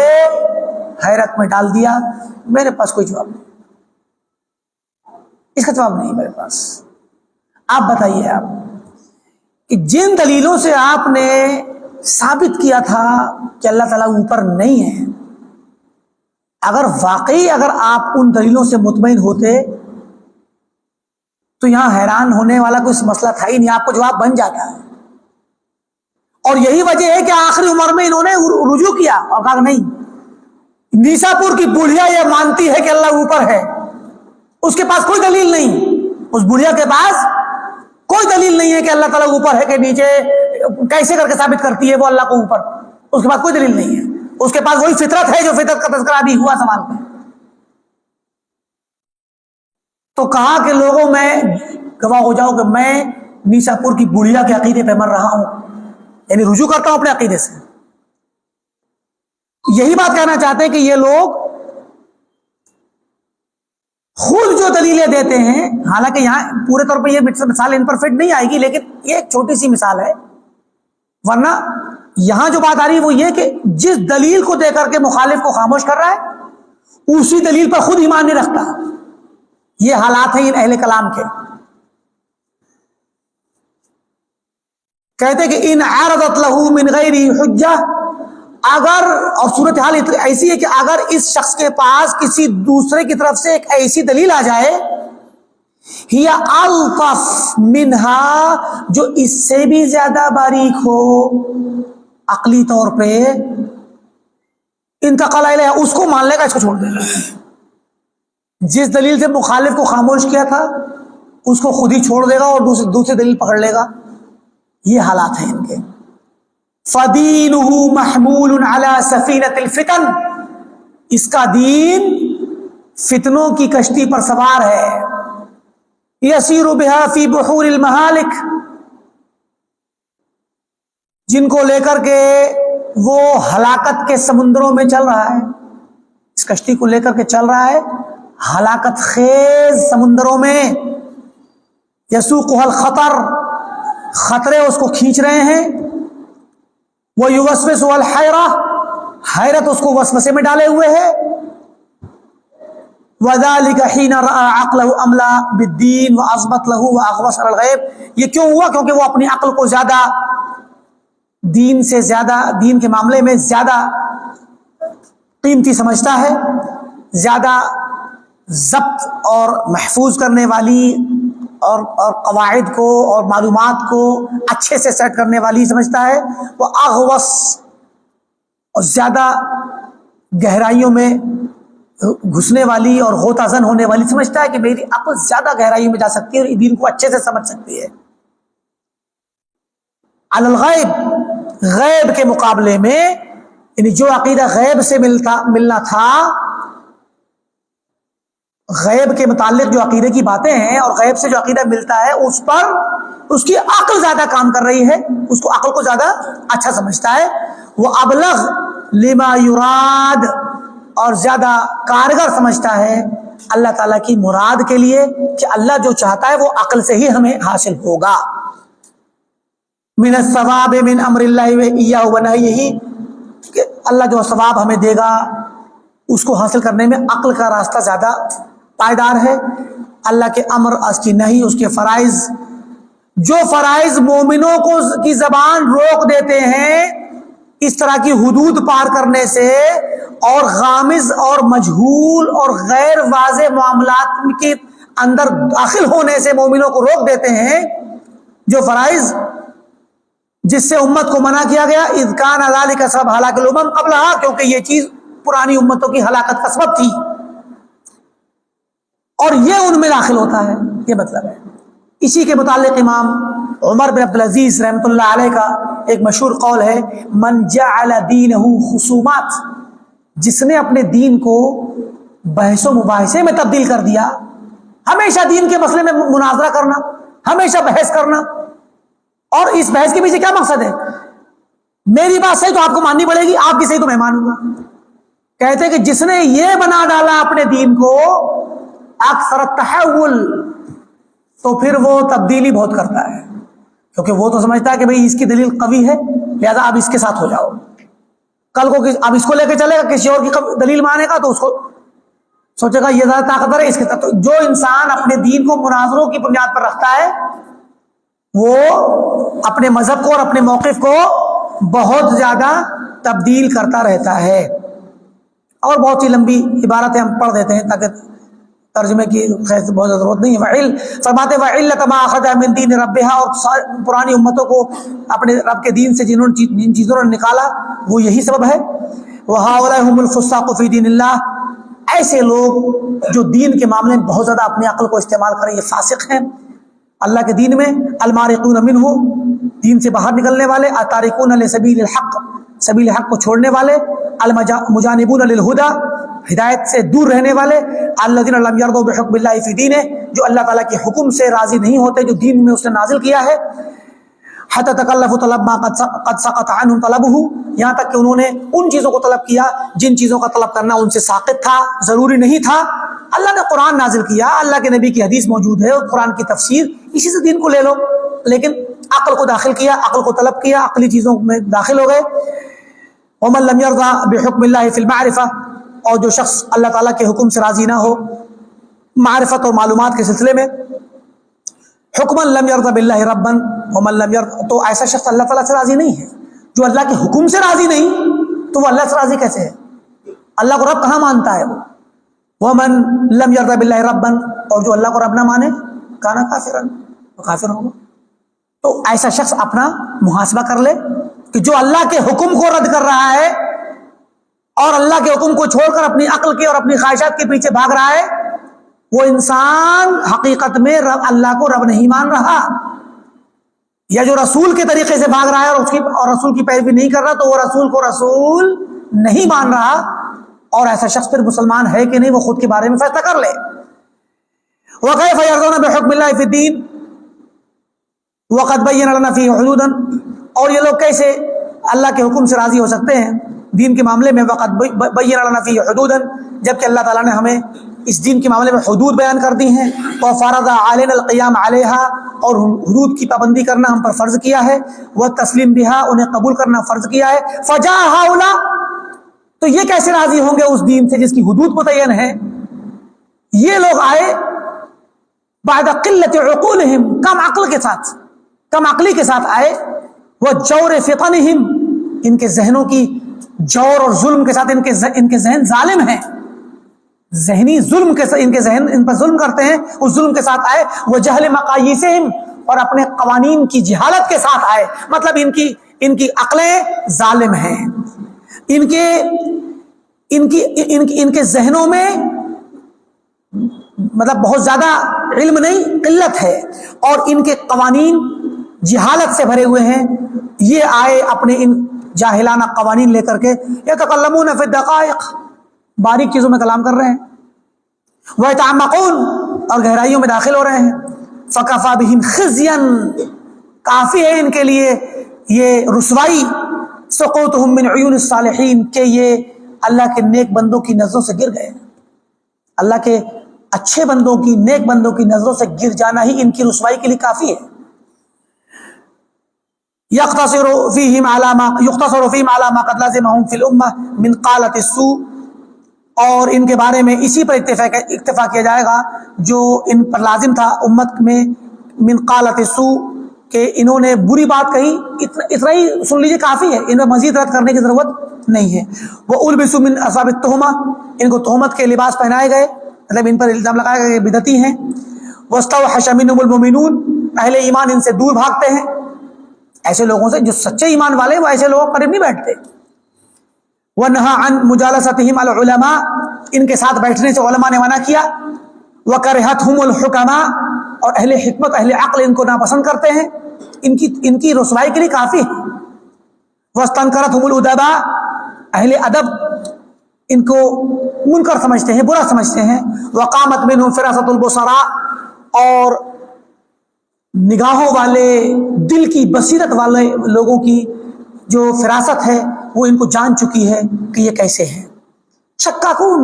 حیرت میں ڈال دیا، میرے پاس کوئی جواب نہیں، اس کا جواب نہیں میرے پاس۔ آپ بتائیے، آپ کہ جن دلیلوں سے آپ نے ثابت کیا تھا کہ اللہ تعالیٰ اوپر نہیں ہے، اگر آپ ان دلیلوں سے مطمئن ہوتے تو یہاں حیران ہونے والا کوئی مسئلہ تھا ہی نہیں، آپ کو جواب بن جاتا ہے۔ اور یہی وجہ ہے کہ آخری عمر میں انہوں نے رجوع کیا اور کہا نہیں، نیسا پور کی بڑھیا یہ مانتی ہے کہ اللہ اوپر ہے، اس کے پاس کوئی دلیل نہیں، اس بڑھیا کے پاس کوئی دلیل نہیں ہے کہ اللہ تعالیٰ اوپر ہے کہ نیچے، کیسے کر کے ثابت کرتی ہے وہ اللہ کو اوپر، اس کے پاس کوئی دلیل نہیں ہے، اس کے پاس وہی فطرت ہے جو فطرت کا تذکرہ بھی ہوا سوال میں۔ تو کہا کہ لوگوں میں گواہ ہو جاؤ کہ میں نیشاپور کی بڑھیا کے عقیدے پہ مر رہا ہوں، یعنی رجوع کرتا ہوں اپنے عقیدے سے. یہی بات کہنا چاہتے ہیں کہ یہ لوگ خود جو دلیلیں دیتے ہیں، حالانکہ یہاں پورے طور پہ یہ مثال ان پر فٹ نہیں آئے گی، لیکن یہ ایک چھوٹی سی مثال ہے، ورنہ یہاں جو بات آ رہی ہے وہ یہ کہ جس دلیل کو دے کر کے مخالف کو خاموش کر رہا ہے اسی دلیل پر خود ایمان نہیں رکھتا. یہ حالات ہیں ان اہل کلام کے. کہتے کہ ان عرضت له من غیر حجہ، اگر، اور صورتحال ایسی ہے کہ اگر اس شخص کے پاس کسی دوسرے کی طرف سے ایک ایسی دلیل آ جائے ہی الطف منہا، جو اس سے بھی زیادہ باریک ہو عقلی طور پہ، انتقال الیہ، اس کو مان لے گا، اس کو چھوڑ دے گا. جس دلیل سے مخالف کو خاموش کیا تھا اس کو خود ہی چھوڑ دے گا اور دوسری دلیل پکڑ لے گا. یہ حالات ہیں ان کے. فَدِينُهُ مَحْمُولٌ عَلَى سَفِينَةِ الْفِتَنِ، اس کا دین فتنوں کی کشتی پر سوار ہے. يَسِيرُ بِهَا فِي بُحُورِ الْمَهَالِكِ، جن کو لے کر کے وہ ہلاکت کے سمندروں میں چل رہا ہے. اس کشتی کو لے کر کے چل رہا ہے ہلاکت خیز سمندروں میں. يَسُوقُهَا الْخَطَرُ، خطرے اس کو کھینچ رہے ہیں. وَيُوَسْوِسُ الْحَيْرَةُ، حیرت اس کو وسوسے میں ڈالے ہوئے ہے. وَذَلِكَ حِينَ رَأَى عَقْلَهُ أَمْلَى بِالدِّينِ وَأَصْبَتْ لَهُ وَأَغْوَصَ عَلَى الْغَيْبِ. یہ کیوں ہوا؟ کیونکہ وہ اپنی عقل کو زیادہ دین سے زیادہ، دین کے معاملے میں زیادہ قیمتی سمجھتا ہے، زیادہ ضبط اور محفوظ کرنے والی اور قواعد کو اور معلومات کو اچھے سے سیٹ کرنے والی سمجھتا ہے. وہ اغوص، اور زیادہ گہرائیوں میں گھسنے والی اور غوطہ زن ہونے والی سمجھتا ہے کہ میری عقل زیادہ گہرائیوں میں جا سکتی ہے اور دین کو اچھے سے سمجھ سکتی ہے. علی الغیب، غیب کے مقابلے میں، یعنی جو عقیدہ غیب سے ملنا تھا، غیب کے متعلق جو عقیدے کی باتیں ہیں اور غیب سے جو عقیدہ ملتا ہے اس پر اس کی عقل زیادہ کام کر رہی ہے، اس کو عقل کو زیادہ اچھا سمجھتا ہے. وہ ابلغ لما یراد، اور زیادہ کارگر سمجھتا ہے اللہ تعالیٰ کی مراد کے لیے کہ اللہ جو چاہتا ہے وہ عقل سے ہی ہمیں حاصل ہوگا. من الثواب من امر اللہ وإیاہ ونہیہ، کہ اللہ جو ثواب ہمیں دے گا اس کو حاصل کرنے میں عقل کا راستہ زیادہ پائیدار ہے. اللہ کے امر، اس کی نہیں، اس کے فرائض، جو فرائض مومنوں کو کی زبان روک دیتے ہیں اس طرح کی حدود پار کرنے سے اور غامض اور مجہول اور غیر واضح معاملات کے اندر داخل ہونے سے مومنوں کو روک دیتے ہیں، جو فرائض جس سے امت کو منع کیا گیا. اذ کان ذلک سبب ہلاک الامم قبلھا، کیونکہ یہ چیز پرانی امتوں کی ہلاکت کا سبب تھی اور یہ ان میں داخل ہوتا ہے. یہ مطلب ہے. اسی کے متعلق امام عمر بن عبدالعزیز رحمۃ اللہ علیہ کا ایک مشہور قول ہے، من جعل دینہ خصومات، جس نے اپنے دین کو بحث و مباحثے میں تبدیل کر دیا. ہمیشہ دین کے مسئلے میں مناظرہ کرنا، ہمیشہ بحث کرنا، اور اس بحث کے پیچھے کیا مقصد ہے؟ میری بات صحیح تو آپ کو ماننی پڑے گی، آپ کی صحیح تو میں مانوں گا. کہتے کہ جس نے یہ بنا ڈالا اپنے دین کو اکثر التحول، تو پھر وہ تبدیلی بہت کرتا ہے، کیونکہ وہ تو سمجھتا ہے کہ بھئی اس کی دلیل قوی ہے لہذا اب اس کے ساتھ ہو جاؤ. کل کو اب اس کو لے کے چلے گا، کسی اور کی دلیل مانے گا تو اس کو سوچے گا یہ زیادہ طاقتور ہے اس کے ساتھ. تو جو انسان اپنے دین کو مناظروں کی بنیاد پر رکھتا ہے وہ اپنے مذہب کو اور اپنے موقف کو بہت زیادہ تبدیل کرتا رہتا ہے. اور بہت سی لمبی عبارتیں ہم پڑھ دیتے ہیں تاکہ ترجمے کی خیر بہت ضرورت نہیں ہے. فرماتے وَعِلَّةَ مَا أَخَذَ مِن دِينِ رَبِّهَا، اور پرانی امتوں کو اپنے رب کے دین سے جن چیزوں نے نکالا وہ یہی سبب ہے. وَهَؤُلَاءِ هُمُ الْفُسَّاقُ فِي دِينِ اللَّهِ، ایسے لوگ جو دین کے معاملے میں بہت زیادہ اپنی عقل کو استعمال کریں یہ فاسق ہیں اللہ کے دین میں. المارقون منہ، دین سے باہر نکلنے والے. التارکون لسبیل الحق، سبیل حق کو چھوڑنے والے. المجانبون للہدی، ہدایت سے دور رہنے والے، الذین لم یرضوا بحکم اللہ فی دینہ، جو اللہ تعالیٰ کے حکم سے راضی نہیں ہوتے جو دین میں اس نے نازل کیا ہے، حتی تکلفوا طلب ما قد سقط عنہم طلبہ، یہاں تک کہ انہوں نے ان چیزوں کو طلب کیا جن چیزوں کا طلب کرنا ان سے ساقط تھا، ضروری نہیں تھا۔ اللہ نے قرآن نازل کیا، اللہ کے نبی کی حدیث موجود ہے، قرآن کی تفسیر، اسی سے دین کو لے لو، لیکن عقل کو داخل کیا، عقل کو طلب کیا، عقلی چیزوں میں داخل ہو گئے۔ ومن لم يرضى بحکم اللہ فی المعرفہ، اور جو شخص اللہ تعالیٰ کے حکم سے راضی نہ ہو معرفت اور معلومات کے سلسلے میں، حکما لم يرضى باللہ ربا ومن لم يرضى، تو ایسا شخص اللہ تعالیٰ سے راضی نہیں ہے۔ جو اللہ کے حکم سے راضی نہیں تو وہ اللہ سے راضی کیسے ہے؟ اللہ کو رب کہاں مانتا ہے وہ؟ ومن لم يرضى باللہ ربا، اور جو اللہ کو رب نہ مانے کانا کافرا، وہ کافر ہوگا۔ تو ایسا شخص اپنا محاسبہ کر لے کہ جو اللہ کے حکم کو رد کر رہا ہے اور اللہ کے حکم کو چھوڑ کر اپنی عقل کے اور اپنی خواہشات کے پیچھے بھاگ رہا ہے، وہ انسان حقیقت میں اللہ کو رب نہیں مان رہا، یا جو رسول کے طریقے سے بھاگ رہا ہے اور رسول کی پیروی نہیں کر رہا تو وہ رسول کو رسول نہیں مان رہا، اور ایسا شخص پھر مسلمان ہے کہ نہیں وہ خود کے بارے میں فیصلہ کر لے۔ وَكَيْفَ يَرْضَوْنَ بِحُكْمِ اللَّهِ فِي الدِّينِ وَقَدْ بَيَّنَ لَنَا فِيهِ حُدُودًا، اور یہ لوگ کیسے اللہ کے حکم سے راضی ہو سکتے ہیں دین کے معاملے میں؟ وَقَدْ بَيَّنَ لَنَا فِيهِ حُدُودًا، جبکہ اللہ تعالیٰ نے ہمیں اس دین کے معاملے میں حدود بیان کر دی ہیں، وَفَرَضَ عَلَيْنَا الْقِيَامَ عَلَيْهَا، اور حدود کی پابندی کرنا ہم پر فرض کیا ہے، وَالتَّسْلِيمُ بِهَا، انہیں قبول کرنا فرض کیا ہے۔ فَجَاءَ هَؤُلَاء، تو یہ کیسے راضی ہوں گے اس دین سے جس کی حدود متعین ہے؟ یہ لوگ آئے بعد قلت عقولہم، کم عقل کے ساتھ، کم عقلی کے ساتھ آئے، وجور فطنہم، ان کے ذہنوں کی جور اور ظلم کے ساتھ، ان کے ذہن ظالم ہیں، ذہنی ظلم کے ساتھ ان کے ذہن ان پر ظلم کرتے ہیں، اس ظلم کے ساتھ آئے، وجہل مقاییسہم، اور اپنے قوانین کی جہالت کے ساتھ آئے، مطلب ان کی عقلیں ظالم ہیں، ان کے ذہنوں میں مطلب بہت زیادہ علم نہیں، قلت ہے، اور ان کے قوانین جہالت سے بھرے ہوئے ہیں۔ یہ آئے اپنے ان جاہلانہ قوانین لے کر کے، یتکلمون فی الدقائق، باریک چیزوں میں کلام کر رہے ہیں، ویتعمقون، اور گہرائیوں میں داخل ہو رہے ہیں۔ فکفی بہم خزیا، کافی ہے ان کے لیے یہ رسوائی، سقوطہم من عیون الصالحین، کہ یہ اللہ کے نیک بندوں کی نظروں سے گر گئے، اللہ کے اچھے بندوں کی، نیک بندوں کی نظروں سے گر جانا ہی ان کی رسوائی کے لیے کافی ہے۔ یقتصر فیہم علی ما قد لازمہم فی الامہ من قالۃ السوء، اور ان کے بارے میں اسی پر اکتفا کیا جائے گا جو ان پر لازم تھا امت میں، من قالۃ السوء، کہ انہوں نے بری بات کہی، اتنا ہی سن لیجیے کافی ہے، ان میں مزید رد کرنے کی ضرورت نہیں ہے۔ وَأُلْبِسُوا مِنْ أَصْحَابِ التُّهْمَةِ، ان کو تہمت کے لباس پہنائے گئے، مطلب ان پر الزام لگایا گیا کہ بدعتی ہیں۔ وَاسْتَوْحَشَ مِنْهُمُ الْمُؤْمِنُونَ، اہل ایمان ان سے دور بھاگتے ہیں، ایسے لوگوں سے جو سچے ایمان والے وہ ایسے لوگوں قریب نہیں بیٹھتے۔ وَنَهَى عَنْ مُجَالَسَتِهِمْ الْعُلَمَاء، ان کے ساتھ بیٹھنے سے علماء نے منع کیا۔ وَكَرِهَتْهُمُ الْحُكَمَاء، اور اہل حکمت اہل عقل ان کو ناپسند کرتے ہیں، ان کی رسوائی کے لیے کافی ہے۔ وَاسْتَنْكَرَتْهُمُ الْأُدَبَاء، اہل ادب ان کو منکر سمجھتے ہیں، برا سمجھتے ہیں۔ وَقَامَتْ مِنْهُمْ فِرَاسَةُ الْبُصَرَاء، اور نگاہوں والے، دل کی بصیرت والے لوگوں کی جو فراست ہے وہ ان کو جان چکی ہے کہ یہ کیسے ہیں۔ شکاکون،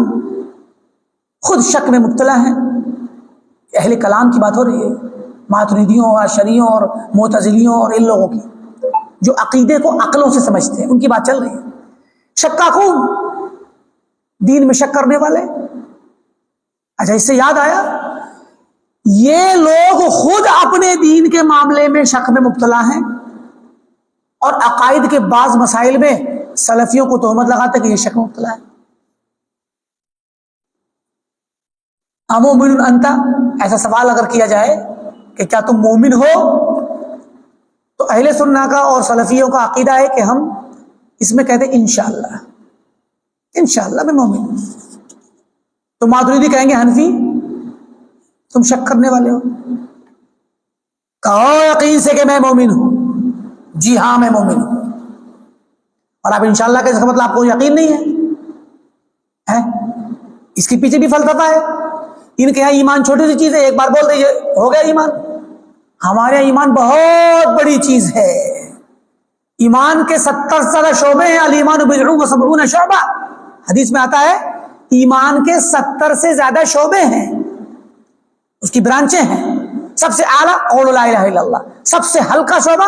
خود شک میں مبتلا ہیں۔ اہل کلام کی بات ہو رہی ہے، ماتریدیوں اور اشعریوں اور معتزلیوں اور ان لوگوں کی جو عقیدے کو عقلوں سے سمجھتے ہیں، ان کی بات چل رہی ہے۔ شکاکون، دین میں شک کرنے والے۔ اچھا، اس سے یاد آیا، یہ لوگ خود اپنے دین کے معاملے میں شک میں مبتلا ہیں، اور عقائد کے بعض مسائل میں سلفیوں کو تہمت لگاتے کہ یہ شک میں مبتلا ہے۔ امومن انت، ایسا سوال اگر کیا جائے کہ کیا تم مومن ہو، تو اہل سنہ کا اور سلفیوں کا عقیدہ ہے کہ ہم اس میں کہتے ہیں انشاءاللہ، انشاءاللہ میں مومن ہوں۔ تو ماتریدی کہیں گے حنفی تم شک کرنے والے ہو، کہو یقین سے کہ میں مومن ہوں، جی ہاں میں مومن ہوں۔ اور آپ انشاءاللہ کا اس کا مطلب آپ کو یقین نہیں ہے؟ اس کے پیچھے بھی فلسفہ ہے. ان کے یہاں ایمان چھوٹی سی چیز ہے، ایک بار بول دیجیے ہو گیا ایمان. ہمارے یہاں ایمان بہت بڑی چیز ہے. ایمان کے 70 سے زیادہ شعبے ہیں. الایمان بضع و سبعون شعبہ، حدیث میں آتا ہے ایمان کے 70 سے زیادہ شعبے ہیں، اس کی برانچیں ہیں. سب سے اعلیٰ قول لا الہ الا اللہ، سب سے ہلکا شعبہ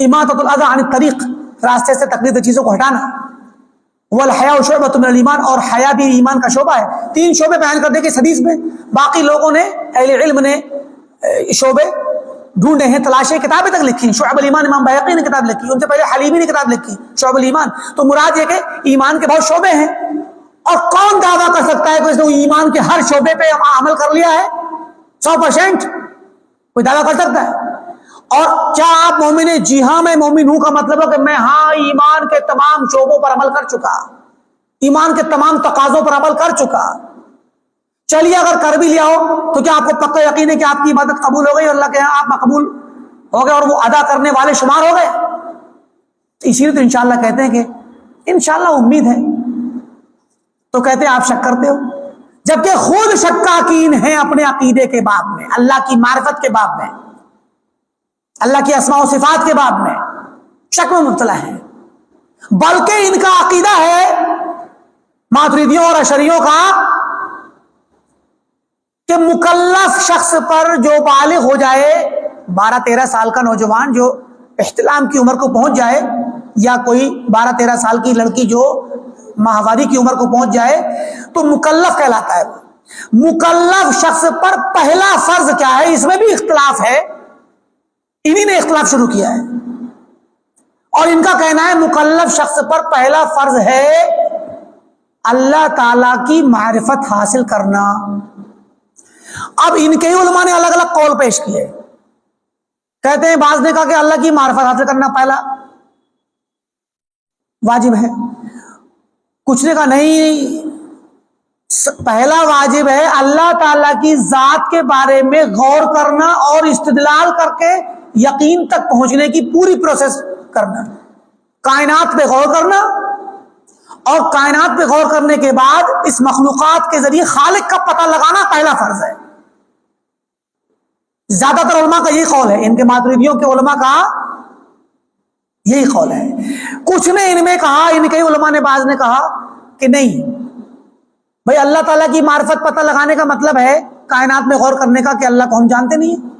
اماطۃ الاذی عن الطریق، راستے سے تکلیف چیزوں کو ہٹانا. والحیاء شعبۃ من الایمان، اور حیا بھی ایمان کا شعبہ ہے. 3 شعبے بیان کر دے کے اس حدیث میں. باقی لوگوں نے، اہل علم نے شعبے ڈھونڈے ہیں، تلاشے، کتابیں تک لکھی. شعب الایمان امام بہقی نے کتاب لکھی، ان سے پہلے حلیمی نے کتاب لکھی شعب الایمان. تو مراد یہ کہ ایمان کے بہت شعبے ہیں، اور کون دعویٰ کر سکتا ہے کہ اس نے ایمان کے ہر شعبے پہ عمل کر لیا ہے 100%؟ کوئی دعویٰ کر سکتا ہے؟ اور کیا آپ مومن ہیں؟ جی ہاں میں مومن ہوں کا مطلب ہے کہ میں ایمان کے تمام شعبوں پر عمل کر چکا، ایمان کے تمام تقاضوں پر عمل کر چکا. چلیے اگر کر بھی لیا ہو تو کیا آپ کو پکا یقین ہے کہ آپ کی عبادت قبول ہو گئی، اللہ کے یہاں آپ مقبول ہو گئے اور وہ ادا کرنے والے شمار ہو گئے؟ اسی لیے تو انشاءاللہ کہتے ہیں کہ انشاءاللہ امید ہے. تو کہتے ہیں آپ شک کرتے ہو، جبکہ خود شکاکین ہیں اپنے عقیدے کے باب میں، اللہ کی معرفت کے باب میں، اللہ کی اسماء و صفات کے باب میں شک میں مبتلا ہیں. بلکہ ان کا عقیدہ ہے ماتریدیوں اور اشریوں کا کہ مکلف شخص پر جو بالغ ہو جائے، 12-13 سال کا نوجوان جو احتلام کی عمر کو پہنچ جائے، یا کوئی 12-13 سال کی لڑکی جو ماہواری کی عمر کو پہنچ جائے، تو مکلف کہلاتا ہے. مکلف شخص پر پہلا فرض کیا ہے، اس میں بھی اختلاف ہے. انہی نے اختلاف شروع کیا ہے، اور ان کا کہنا ہے مکلف شخص پر پہلا فرض ہے اللہ تعالی کی معرفت حاصل کرنا. اب ان کے ہی علماء نے الگ الگ قول پیش کیے. کہتے ہیں بعض نے کہا کہ اللہ کی معرفت حاصل کرنا پہلا واجب ہے، کچھ نے کہا نہیں، پہلا واجب ہے اللہ تعالیٰ کی ذات کے بارے میں غور کرنا اور استدلال کر کے یقین تک پہنچنے کی پوری پروسیس کرنا. کائنات پہ غور کرنا، اور کائنات پہ غور کرنے کے بعد اس مخلوقات کے ذریعے خالق کا پتہ لگانا پہلا فرض ہے. زیادہ تر علماء کا یہی قول ہے، ان کے ماتریدیوں کے علماء کا یہی قول ہے. کچھ نے ان میں کہا، ان کے علماء نے بعض نے کہا کہ نہیں بھائی، اللہ تعالیٰ کی معرفت پتہ لگانے کا مطلب ہے کائنات میں غور کرنے کا کہ اللہ کو ہم جانتے نہیں ہیں،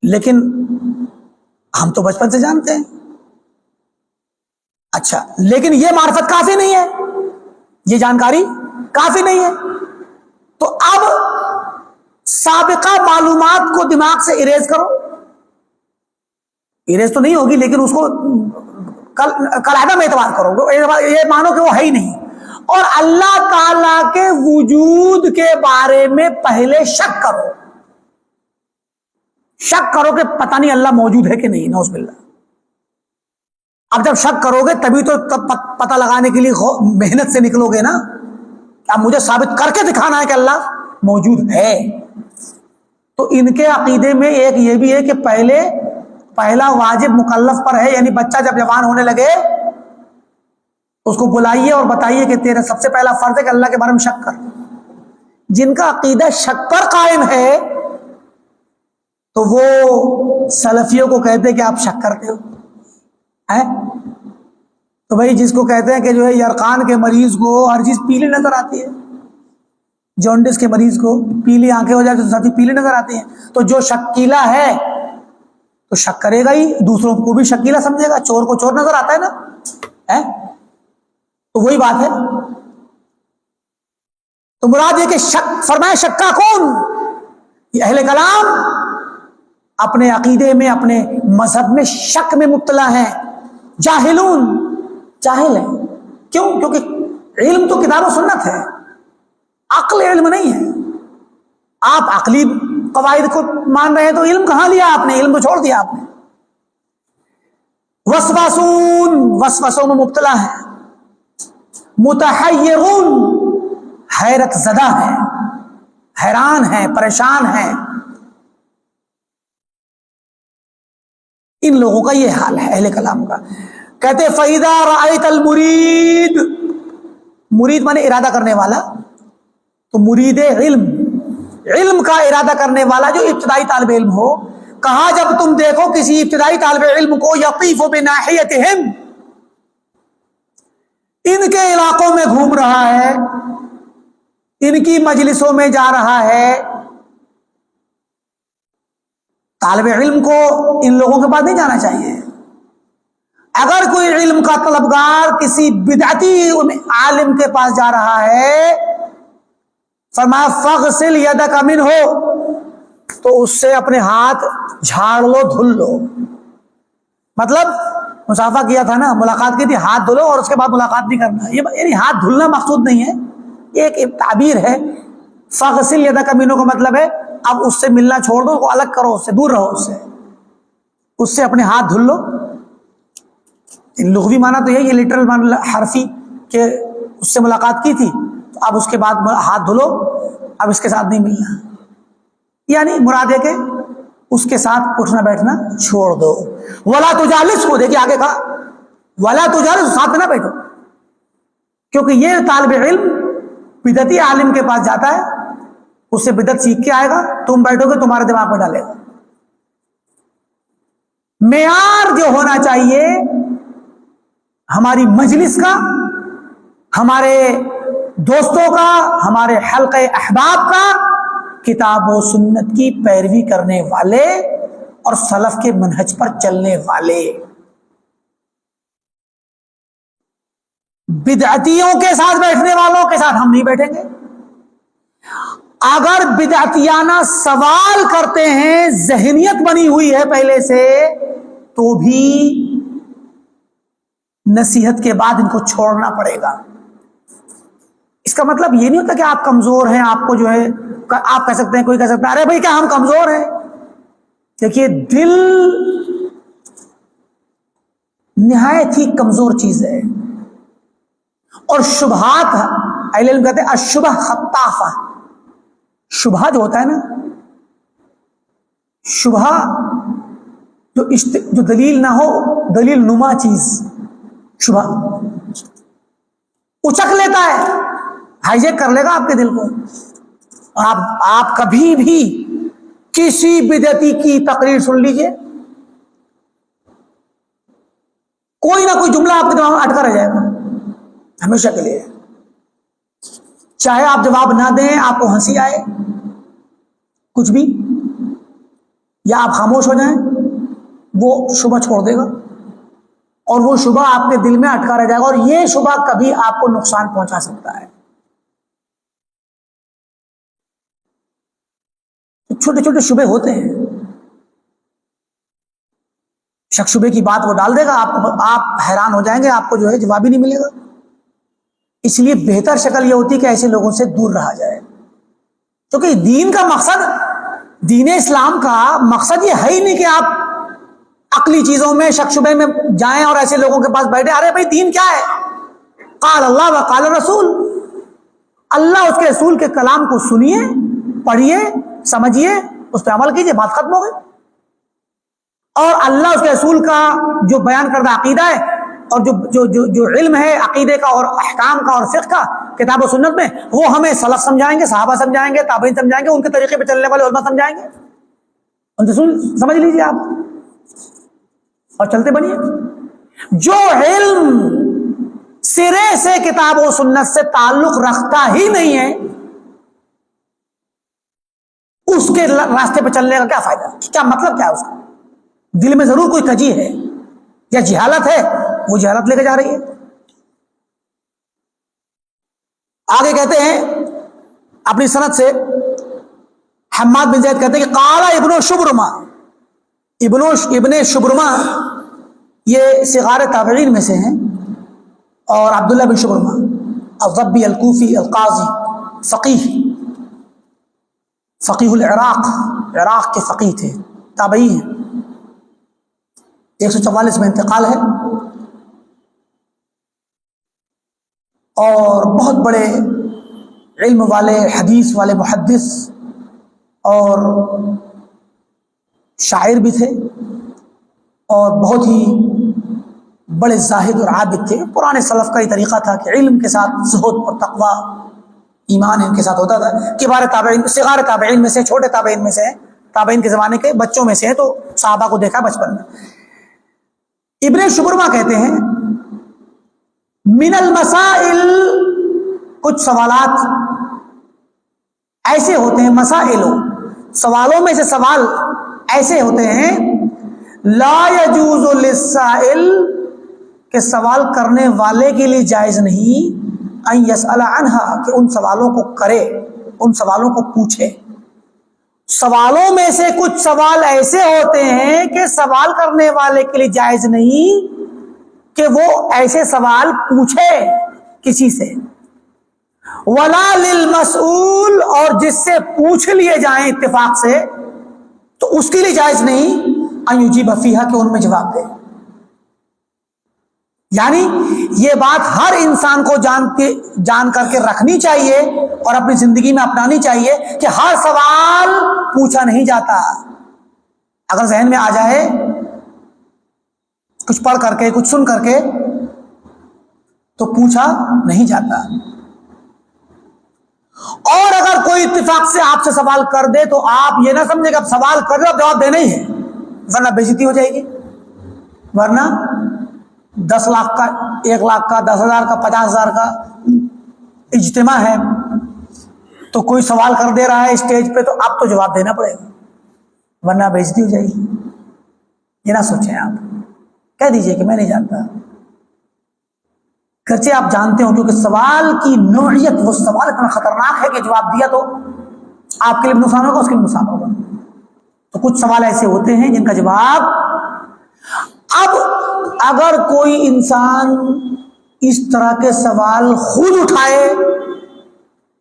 لیکن ہم تو بچپن سے جانتے ہیں. اچھا، لیکن یہ معرفت کافی نہیں ہے، یہ جانکاری کافی نہیں ہے. تو اب سابقہ معلومات کو دماغ سے اریز کرو. اریز تو نہیں ہوگی، لیکن اس کو قاعدہ میں اعتبار کرو، یہ مانو کہ وہ ہے ہی نہیں. اور اللہ تعالی کے وجود کے بارے میں پہلے شک کرو. شک کرو کہ پتہ نہیں اللہ موجود ہے کہ نہیں، نعوذ باللہ. اب جب شک کرو گے تبھی تو پتہ لگانے کے لیے محنت سے نکلو گے نا. اب مجھے ثابت کر کے دکھانا ہے کہ اللہ موجود ہے. تو ان کے عقیدے میں ایک یہ بھی ہے کہ پہلا واجب مکلف پر ہے، یعنی بچہ جب جوان ہونے لگے اس کو بلائیے اور بتائیے کہ تیرا سب سے پہلا فرض ہے کہ اللہ کے بارے میں شک کر. جن کا عقیدہ شک پر قائم ہے تو وہ سلفیوں کو کہتے ہیں کہ آپ شک کرتے ہو. تو بھائی جس کو کہتے ہیں کہ جو ہے یرقان کے مریض کو ہر چیز پیلی نظر آتی ہے، جونڈس کے مریض کو پیلی آنکھیں ہو جائے تو ساتھ ہی پیلی نظر آتی ہیں، تو جو شکیلا ہے تو شک کرے گا ہی، دوسروں کو بھی شکیلا سمجھے گا. چور کو چور نظر آتا ہے نا، تو وہی بات ہے. تو مراد یہ کہ شک فرمائے شکا کون؟ یہ اہل کلام اپنے عقیدے میں، اپنے مذہب میں شک میں مبتلا ہیں. جاہلون، جاہل ہیں. کیوں؟ کیونکہ علم تو کتاب و سنت ہے، عقل علم نہیں ہے. آپ عقلی قواعد کو مان رہے ہیں تو علم کہاں لیا آپ نے؟ علم تو چھوڑ دیا آپ نے. وسواسون، وسوسوں میں مبتلا ہے. متحیرون، حیرت زدہ ہیں، حیران ہیں، پریشان ہیں. ان لوگوں کا یہ حال ہے اہل کلام کا. کہتے فَإِذَا رَأَيْتَ الْمُرِيدَ، مرید مانے ارادہ کرنے والا، تو مرید علم کا ارادہ کرنے والا جو ابتدائی طالب علم ہو، کہا جب تم دیکھو کسی ابتدائی طالب علم کو یطیف بناحیتہم، ان کے علاقوں میں گھوم رہا ہے، ان کی مجلسوں میں جا رہا ہے، طالب علم کو ان لوگوں کے پاس نہیں جانا چاہیے. اگر کوئی علم کا طلبگار کسی بدعتی عالم کے پاس جا رہا ہے، فرمایا فاغسل یدک منہ، تو اس سے اپنے ہاتھ جھاڑ لو، دھل لو. مطلب مصافحہ کیا تھا نا، ملاقات کی تھی، ہاتھ دھلو اور اس کے بعد ملاقات نہیں کرنا. یہ یعنی ہاتھ دھلنا مقصود نہیں ہے، یہ ایک تعبیر ہے. فاغسل یدک منہ کا مطلب ہے اب اس سے ملنا چھوڑ دو، کو الگ کرو، اس سے دور رہو، اس سے اپنے ہاتھ دھل لو. لغوی معنی تو یہ لٹرل معنی حرفی کہ اس سے ملاقات کی تھی تو اب اس کے بعد ہاتھ دھلو، اب اس کے ساتھ نہیں ملنا. یعنی مراد ہے کہ اس کے ساتھ اٹھنا بیٹھنا چھوڑ دو. ولا تجالس کو دیکھیے آگے کہا، ولا تجالس، ساتھ میں نہ بیٹھو، کیونکہ یہ طالب علم بدعتی عالم کے پاس جاتا ہے، اس سے بدعت سیکھ کے آئے گا، تم بیٹھو گے تمہارے دماغ میں ڈالے گا. معیار جو ہونا چاہیے ہماری مجلس کا، ہمارے دوستوں کا، ہمارے حلقہ احباب کا، کتاب و سنت کی پیروی کرنے والے اور سلف کے منہج پر چلنے والے. بدعتیوں کے ساتھ بیٹھنے والوں کے ساتھ ہم نہیں بیٹھیں گے. اگر بدعتیانہ سوال کرتے ہیں، ذہنیت بنی ہوئی ہے پہلے سے، تو بھی نصیحت کے بعد ان کو چھوڑنا پڑے گا. اس کا مطلب یہ نہیں ہوتا کہ آپ کمزور ہیں، آپ کو جو ہے آپ کہہ سکتے ہیں، کوئی کہہ سکتا ہے ارے بھائی کیا ہم کمزور ہیں. دیکھیے دل نہایت ہی کمزور چیز ہے، اور شبہات اہل علم کہتے ہیں الشبہ خطافہ. شبہ جو ہوتا ہے نا، شبہ جو دلیل نہ ہو، دلیل نما چیز، شبہ اچک لیتا ہے، ہائیجیک کر لے گا آپ کے دل کو. اور آپ کبھی بھی کسی بدعتی کی تقریر سن لیجئے، کوئی نہ کوئی جملہ آپ کے دماغ میں اٹکا رہ جائے گا ہمیشہ کے لیے. چاہے آپ جواب نہ دیں، آپ کو ہنسی آئے، کچھ بھی، یا آپ خاموش ہو جائیں، وہ شبہ چھوڑ دے گا، اور وہ شبہ آپ کے دل میں اٹکا رہ جائے گا، اور یہ شبہ کبھی آپ کو نقصان پہنچا سکتا ہے. چھوٹے چھوٹے شبے ہوتے ہیں، شک شبے کی بات وہ ڈال دے گا، آپ حیران ہو جائیں گے، آپ کو جو ہے جواب ہی نہیں ملے گا. اس لیے بہتر شکل یہ ہوتی ہے کہ ایسے لوگوں سے دور رہا جائے، کیونکہ دین کا مقصد، دین اسلام کا مقصد یہ ہے ہی نہیں کہ آپ عقلی چیزوں میں، شک شبے میں جائیں اور ایسے لوگوں کے پاس بیٹھے. ارے بھائی دین کیا ہے؟ قال اللہ و قال رسول، اللہ اس کے رسول کے کلام کو سنیے، پڑھیے، سمجھیے، اس پہ عمل کیجیے، بات ختم ہو گئی. اور اللہ اس کے رسول کا جو بیان کردہ عقیدہ ہے، اور جو علم ہے عقیدے کا اور احکام کا اور فقہ کا کتاب و سنت میں، وہ ہمیں سلف سمجھائیں گے، صحابہ سمجھائیں گے، تابعین سمجھائیں گے، ان کے طریقے پہ چلنے والے علماء سمجھائیں گے. ان سے سمجھ لیجیے آپ اور چلتے بنیے. جو علم سرے سے کتاب و سنت سے تعلق رکھتا ہی نہیں ہے، اس کے راستے پہ چلنے کا کیا فائدہ؟ کیا مطلب کیا ہے اس کا؟ دل میں ضرور کوئی کجی ہے یا جہالت ہے، وہ جہالت لے کے جا رہی ہے. آگے کہتے ہیں اپنی سند سے حماد بن زید کہتے ہیں کہ قال ابن شبرمہ، ابن شبرمہ یہ صغار تابعین میں سے ہیں، اور عبداللہ بن شبرمہ الضبی الکوفی القاضی فقیہ العراق، عراق کے فقیہ تھے، تابعی ہیں، 144 میں انتقال ہے، اور بہت بڑے علم والے، حدیث والے محدث اور شاعر بھی تھے. اور بہت ہی بڑے زاہد اور عابد تھے. پرانے سلف کا یہ طریقہ تھا کہ علم کے ساتھ زہد اور تقوی ایمان ان کے ساتھ ہوتا تھا. کبار تابعین، صغار تابعین میں سے، چھوٹے تابعین میں سے، تابعین کے زمانے کے بچوں میں سے ہیں، تو صحابہ کو دیکھا بچپن میں. ابن شبرمہ کہتے ہیں من المسائل، کچھ سوالات ایسے ہوتے ہیں، مسائل سوالوں میں سے سوال ایسے ہوتے ہیں لا یجوز للسائل، کہ سوال کرنے والے کے لیے جائز نہیں ان یسأل عنہا، کہ ان سوالوں کو کرے، ان سوالوں کو پوچھے. سوالوں میں سے کچھ سوال ایسے ہوتے ہیں کہ سوال کرنے والے کے لیے جائز نہیں کہ وہ ایسے سوال پوچھے کسی سے. ولا للمسئول، اور جس سے پوچھ لیے جائیں اتفاق سے تو اس کے لیے جائز نہیں ان یجیب فیہا، کہ ان میں جواب دے. یعنی یہ بات ہر انسان کو جان کر کے رکھنی چاہیے اور اپنی زندگی میں اپنانی چاہیے کہ ہر سوال پوچھا نہیں جاتا. اگر ذہن میں آ جائے کچھ پڑھ کر کے، کچھ سن کر کے، تو پوچھا نہیں جاتا. اور اگر کوئی اتفاق سے آپ سے سوال کر دے تو آپ یہ نہ سمجھے کہ اب سوال کر رہے، اب جواب دینا ہی ہے، ورنہ بے عزتی ہو جائے گی. ورنہ 10 لاکھ کا، 1 لاکھ کا، 10,000 کا، 50,000 کا اجتماع ہے تو کوئی سوال کر دے رہا ہے اسٹیج پہ، تو اب تو جواب دینا پڑے گا، ورنہ بے عزتی ہو جائے گی. یہ نہ سوچیں، آپ کہہ دیجئے کہ میں نہیں جانتا، گرچہ آپ جانتے ہو، کیونکہ سوال کی نوعیت، وہ سوال اتنا خطرناک ہے کہ جواب دیا تو آپ کے لیے نقصان ہوگا، اس کے لیے نقصان ہوگا. تو کچھ سوال ایسے ہوتے ہیں جن کا جواب، اب اگر کوئی انسان اس طرح کے سوال خود اٹھائے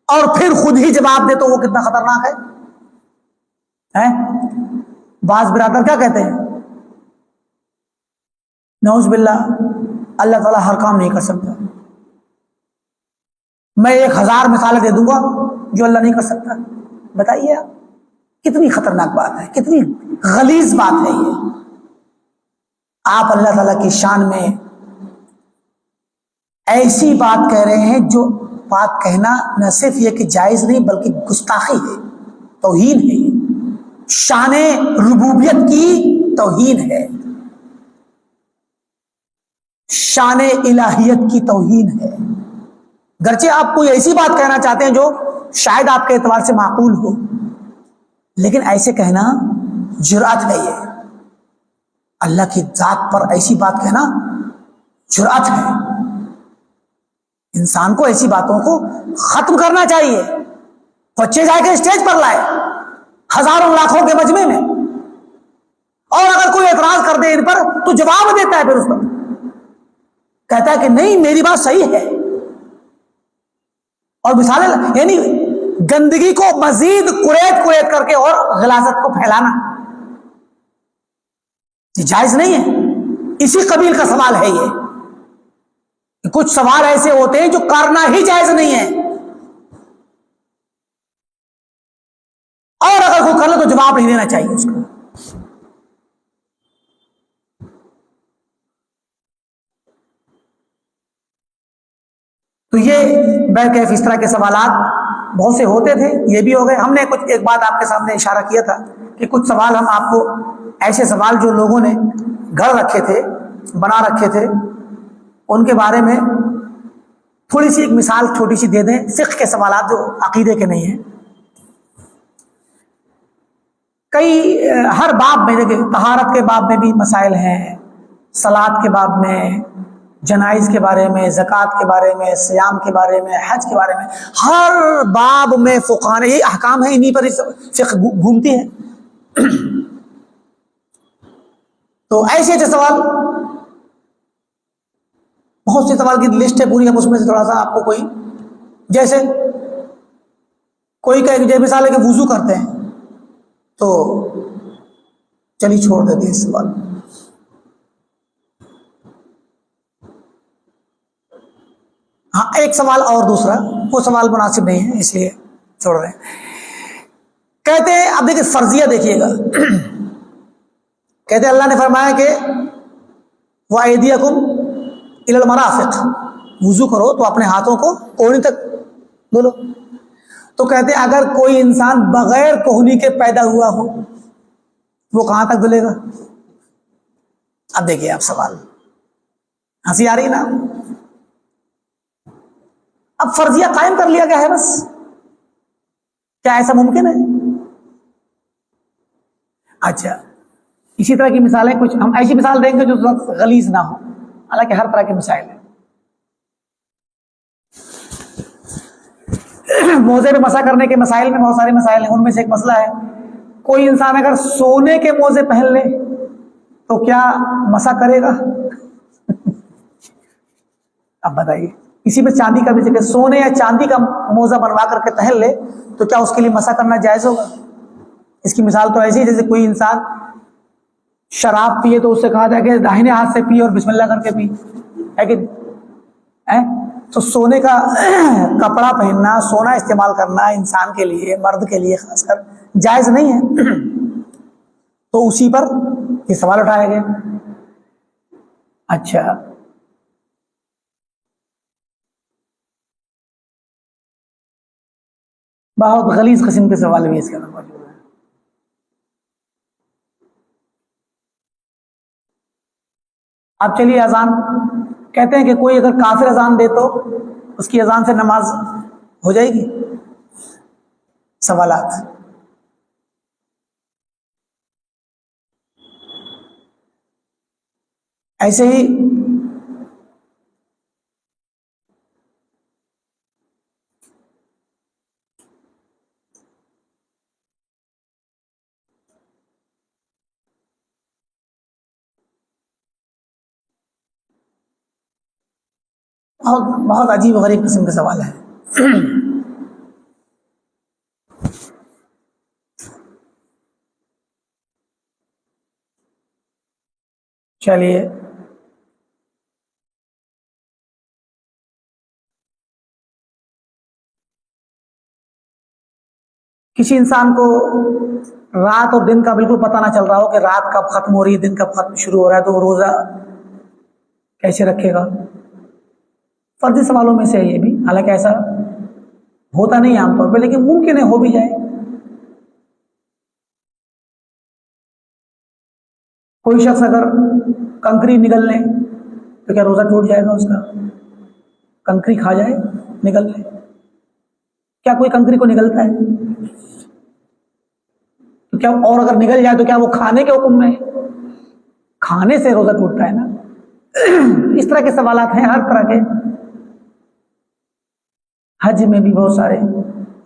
اور پھر خود ہی جواب دے تو وہ کتنا خطرناک ہے. بعض برادر کیا کہتے ہیں، نعوذ باللہ، اللہ تعالیٰ ہر کام نہیں کر سکتا. میں 1000 مثالیں دے دوں گا جو اللہ نہیں کر سکتا. بتائیے آپ کتنی خطرناک بات ہے، کتنی غلیظ بات ہے یہ. آپ اللہ تعالیٰ کی شان میں ایسی بات کہہ رہے ہیں جو بات کہنا نہ صرف یہ کہ جائز نہیں بلکہ گستاخی ہے، توہین ہے، شان ربوبیت کی توہین ہے، شان الہیت کی توہین ہے. گرچہ آپ کوئی ایسی بات کہنا چاہتے ہیں جو شاید آپ کے اعتبار سے معقول ہو، لیکن ایسے کہنا جرأت ہے. یہ اللہ کی ذات پر ایسی بات کہنا جرأت ہے. انسان کو ایسی باتوں کو ختم کرنا چاہیے. بچے جا کے اسٹیج پر لائے ہزاروں لاکھوں کے مجمع میں، اور اگر کوئی اعتراض کر دے ان پر تو جواب دیتا ہے، پھر اس پر کہتا ہے کہ نہیں میری بات صحیح ہے. اور مثالیں، یعنی گندگی کو مزید کریٹ کر کے اور غلاظت کو پھیلانا یہ جائز نہیں ہے. اسی قبیل کا سوال ہے یہ. کچھ سوال ایسے ہوتے ہیں جو کرنا ہی جائز نہیں ہے، اور اگر کوئی کر لے تو جواب نہیں دینا چاہیے اس کو. تو یہ بیکیف اس طرح کے سوالات بہت سے ہوتے تھے. یہ بھی ہو گئے. ہم نے کچھ ایک بات آپ کے سامنے اشارہ کیا تھا کہ کچھ سوال ہم آپ کو، ایسے سوال جو لوگوں نے گھڑ رکھے تھے، بنا رکھے تھے، ان کے بارے میں تھوڑی سی ایک مثال چھوٹی سی دے دیں. فقہ کے سوالات جو عقیدے کے نہیں ہیں. کئی ہر باب میں، دیکھیں طہارت کے باب میں بھی مسائل ہیں، صلاۃ کے باب میں، جنائز کے بارے میں، زکوٰۃ کے بارے میں، صیام کے بارے میں، حج کے بارے میں، ہر باب میں فقہاء نے یہ احکام ہیں، انہی پر فقہ گھومتی ہے. تو ایسے سوال، بہت سے سوال کی لسٹ ہے پوری. ہم اس میں سے تھوڑا سا آپ کو کوئی، جیسے کوئی کہ مثال ہے کہ وضو کرتے ہیں تو چلیے چھوڑ دیتے ہیں اس سوال. ہاں ایک سوال اور دوسرا، وہ سوال مناسب نہیں ہے اس لیے چھوڑ رہے ہیں. کہتے ہیں، اب دیکھیں فرضیہ دیکھیے گا. کہتے اللہ نے فرمایا کہ وَأَيْدِيَكُمْ إِلَى الْمَرَافِقِ، وضو کرو تو اپنے ہاتھوں کو کوہنی تک دھو لو. تو کہتے ہیں اگر کوئی انسان بغیر کوہنی کے پیدا ہوا ہو وہ کہاں تک دھلے گا؟ اب دیکھیے آپ سوال، ہنسی آ رہی نا؟ اب فرضیہ قائم کر لیا گیا ہے بس. کیا ایسا ممکن ہے؟ اچھا اسی طرح کی مثالیں کچھ ہم ایسی مثال دیں گے جو غلیظ نہ ہو، حالانکہ ہر طرح کے مسائل ہیں. موزے پہ مسح کرنے کے مسائل میں بہت سارے مسائل ہیں. ان میں سے ایک مسئلہ ہے کوئی انسان اگر سونے کے موزے پہن لے تو کیا مسح کرے گا؟ اب بتائیے. اسی پہ چاندی کا بھی ذکر، سونے یا چاندی کا موزہ بنوا کر کے پہن لے تو کیا اس کے لیے مسح کرنا جائز ہوگا؟ اس کی مثال تو ایسی ہے جیسے کوئی انسان شراب پیے تو اس سے کہا جائے کہ داہنے ہاتھ سے پی اور بسم اللہ کر کے پی، ہے کہ تو سونے کا کپڑا پہننا، سونا استعمال کرنا انسان کے لیے، مرد کے لیے خاص کر جائز نہیں ہے. تو اسی پر یہ سوال اٹھایا گیا. اچھا بہت غلیظ قسم کے سوال بھی اس کے اندر موجود ہیں. اب چلیے اذان، کہتے ہیں کہ کوئی اگر کافر اذان دے تو اس کی اذان سے نماز ہو جائے گی؟ سوالات. ایسے ہی بہت عجیب و غریب قسم کے سوال ہے. چلیے کسی انسان کو رات اور دن کا بالکل پتہ نہ چل رہا ہو کہ رات کب ختم ہو رہی ہے دن کب ختم شروع ہو رہا ہے، تو وہ روزہ کیسے رکھے گا؟ فرضی سوالوں میں سے ہے یہ بھی، حالانکہ ایسا ہوتا نہیں عام طور پہ لیکن ممکن ہے ہو بھی جائے. کوئی شخص اگر کنکری نگل لے تو کیا روزہ ٹوٹ جائے گا اس کا؟ کنکری کھا جائے، نگل لے، کیا کوئی کنکری کو نگلتا ہے؟ تو کیا اور اگر نگل جائے تو کیا وہ کھانے کے حکم میں؟ کھانے سے روزہ ٹوٹتا ہے نا. اس طرح کے سوالات ہیں ہر طرح کے. حج میں بھی بہت سارے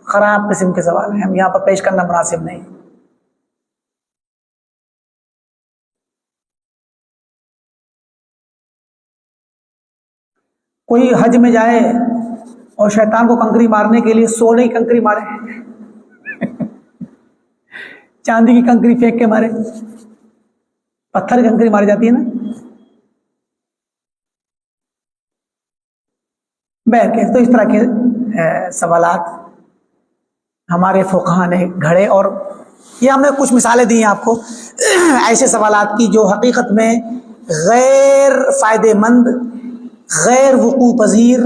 خراب قسم کے سوال ہیں، ہم یہاں پر پیش کرنا مناسب نہیں. کوئی حج میں جائے اور شیطان کو کنکری مارنے کے لیے سونے کی کنکری مارے، چاندی کی کنکری پھینک کے مارے، پتھر کی کنکری ماری جاتی ہے نا. بہرکیف تو اس طرح کے سوالات ہمارے فقہا نے گھڑے، اور یہ ہم نے کچھ مثالیں دی ہیں آپ کو ایسے سوالات کی جو حقیقت میں غیر فائدہ مند، غیر وقوع پذیر،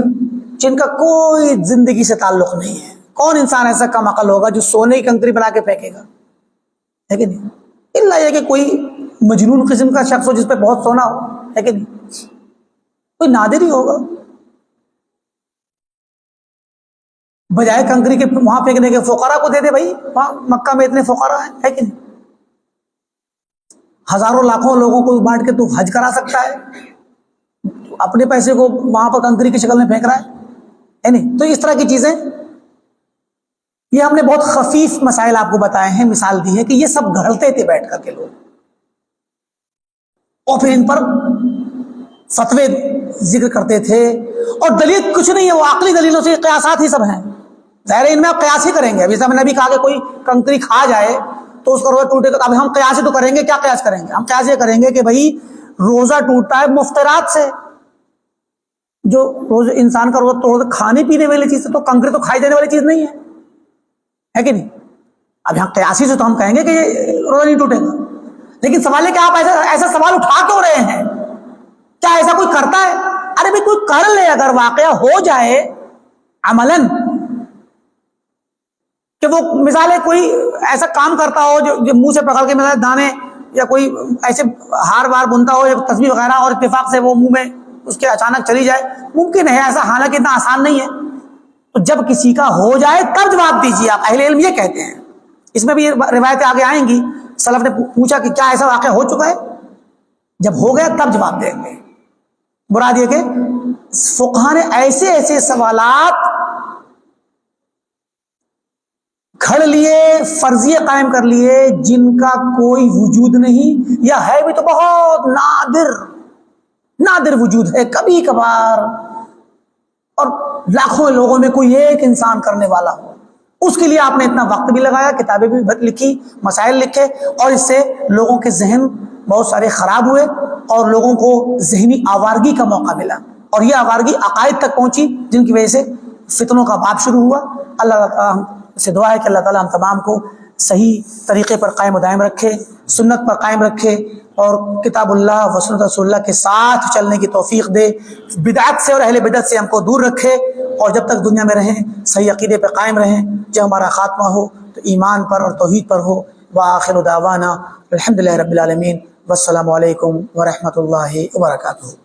جن کا کوئی زندگی سے تعلق نہیں ہے. کون انسان ایسا کم عقل ہوگا جو سونے کی کنکری بنا کے پھینکے گا؟ ہے کہ نہیں؟ الا یہ کہ کوئی مجنون قسم کا شخص ہو جس پہ بہت سونا ہو، ہے کہ نہیں؟ کوئی نادر ہی ہوگا. بجائے کنکری کے وہاں پھینکنے کے فقراء کو دے دے بھائی، وہاں مکہ میں اتنے فقراء ہیں، ہے کہ نہیں؟ ہزاروں لاکھوں لوگوں کو بانٹ کے تو حج کرا سکتا ہے، اپنے پیسے کو وہاں پر کنکری کی شکل میں پھینک رہا ہے نہیں؟ تو اس طرح کی چیزیں، یہ ہم نے بہت خفیف مسائل آپ کو بتائے ہیں، مثال دی ہے کہ یہ سب گھڑتے تھے بیٹھ کر کے لوگ، اور پھر ان پر فتوے ذکر کرتے تھے، اور دلیل کچھ نہیں ہے، وہ عقلی دلیلوں سے قیاسات ہی سب ہیں. ظاہر ان میں آپ قیاس ہی کریں گے. ابھی ہم نے بھی کہا کہ کوئی کنکری کھا جائے تو اس کا روزہ ٹوٹے گا. اب ہم قیاس ہی تو کریں گے. کیا قیاس کریں گے؟ ہم قیاس یہ کریں گے کہ بھائی روزہ ٹوٹتا ہے مفترات سے، جو روز انسان کا روزہ کھانے پینے والی چیز ہے، تو کنکری تو کھائی جانے والی چیز نہیں ہے کہ نہیں؟ اب یہاں قیاسی سے تو ہم کہیں گے کہ یہ روزہ نہیں ٹوٹے گا، لیکن سوال ہے کہ آپ ایسا سوال اٹھا کیوں رہے ہیں؟ کیا ایسا کوئی کرتا ہے؟ ارے بھائی کوئی کر لے، اگر واقعہ ہو جائے عملاً کہ وہ مثال ہے کوئی ایسا کام کرتا ہو جو منہ سے پکڑ کے مثال دانے یا کوئی ایسے ہار وار بنتا ہو یا تسبیح وغیرہ اور اتفاق سے وہ منہ میں اس کے اچانک چلی جائے، ممکن ہے ایسا، حالانکہ اتنا آسان نہیں ہے. تو جب کسی کا ہو جائے تب جواب دیجیے. آپ اہل علم یہ کہتے ہیں. اس میں بھی روایتیں آگے آئیں گی. سلف نے پوچھا کہ کیا ایسا واقعہ ہو چکا ہے؟ جب ہو گیا تب جواب دیں گے. مراد یہ کہ فقہا نے ایسے ایسے سوالات کھڑ لیے، فرضیے قائم کر لیے جن کا کوئی وجود نہیں، یا ہے بھی تو بہت نادر وجود ہے، کبھی کبھار، اور لاکھوں لوگوں میں کوئی ایک انسان کرنے والا ہو. اس کے لیے آپ نے اتنا وقت بھی لگایا، کتابیں بھی لکھی، مسائل لکھے، اور اس سے لوگوں کے ذہن بہت سارے خراب ہوئے اور لوگوں کو ذہنی آوارگی کا موقع ملا، اور یہ آوارگی عقائد تک پہنچی جن کی وجہ سے فتنوں کا باب شروع ہوا. اللہ تعالیٰ سے دعا ہے کہ اللہ تعالیٰ ہم تمام کو صحیح طریقے پر قائم و دائم رکھے، سنت پر قائم رکھے، اور کتاب اللہ و سنت رسول اللہ کے ساتھ چلنے کی توفیق دے. بدعت سے اور اہل بدعت سے ہم کو دور رکھے، اور جب تک دنیا میں رہیں صحیح عقیدے پہ قائم رہیں. جب ہمارا خاتمہ ہو تو ایمان پر اور توحید پر ہو. وآخر دعوانا الحمدللہ رب العالمین، والسلام علیکم ورحمۃ اللہ وبرکاتہ.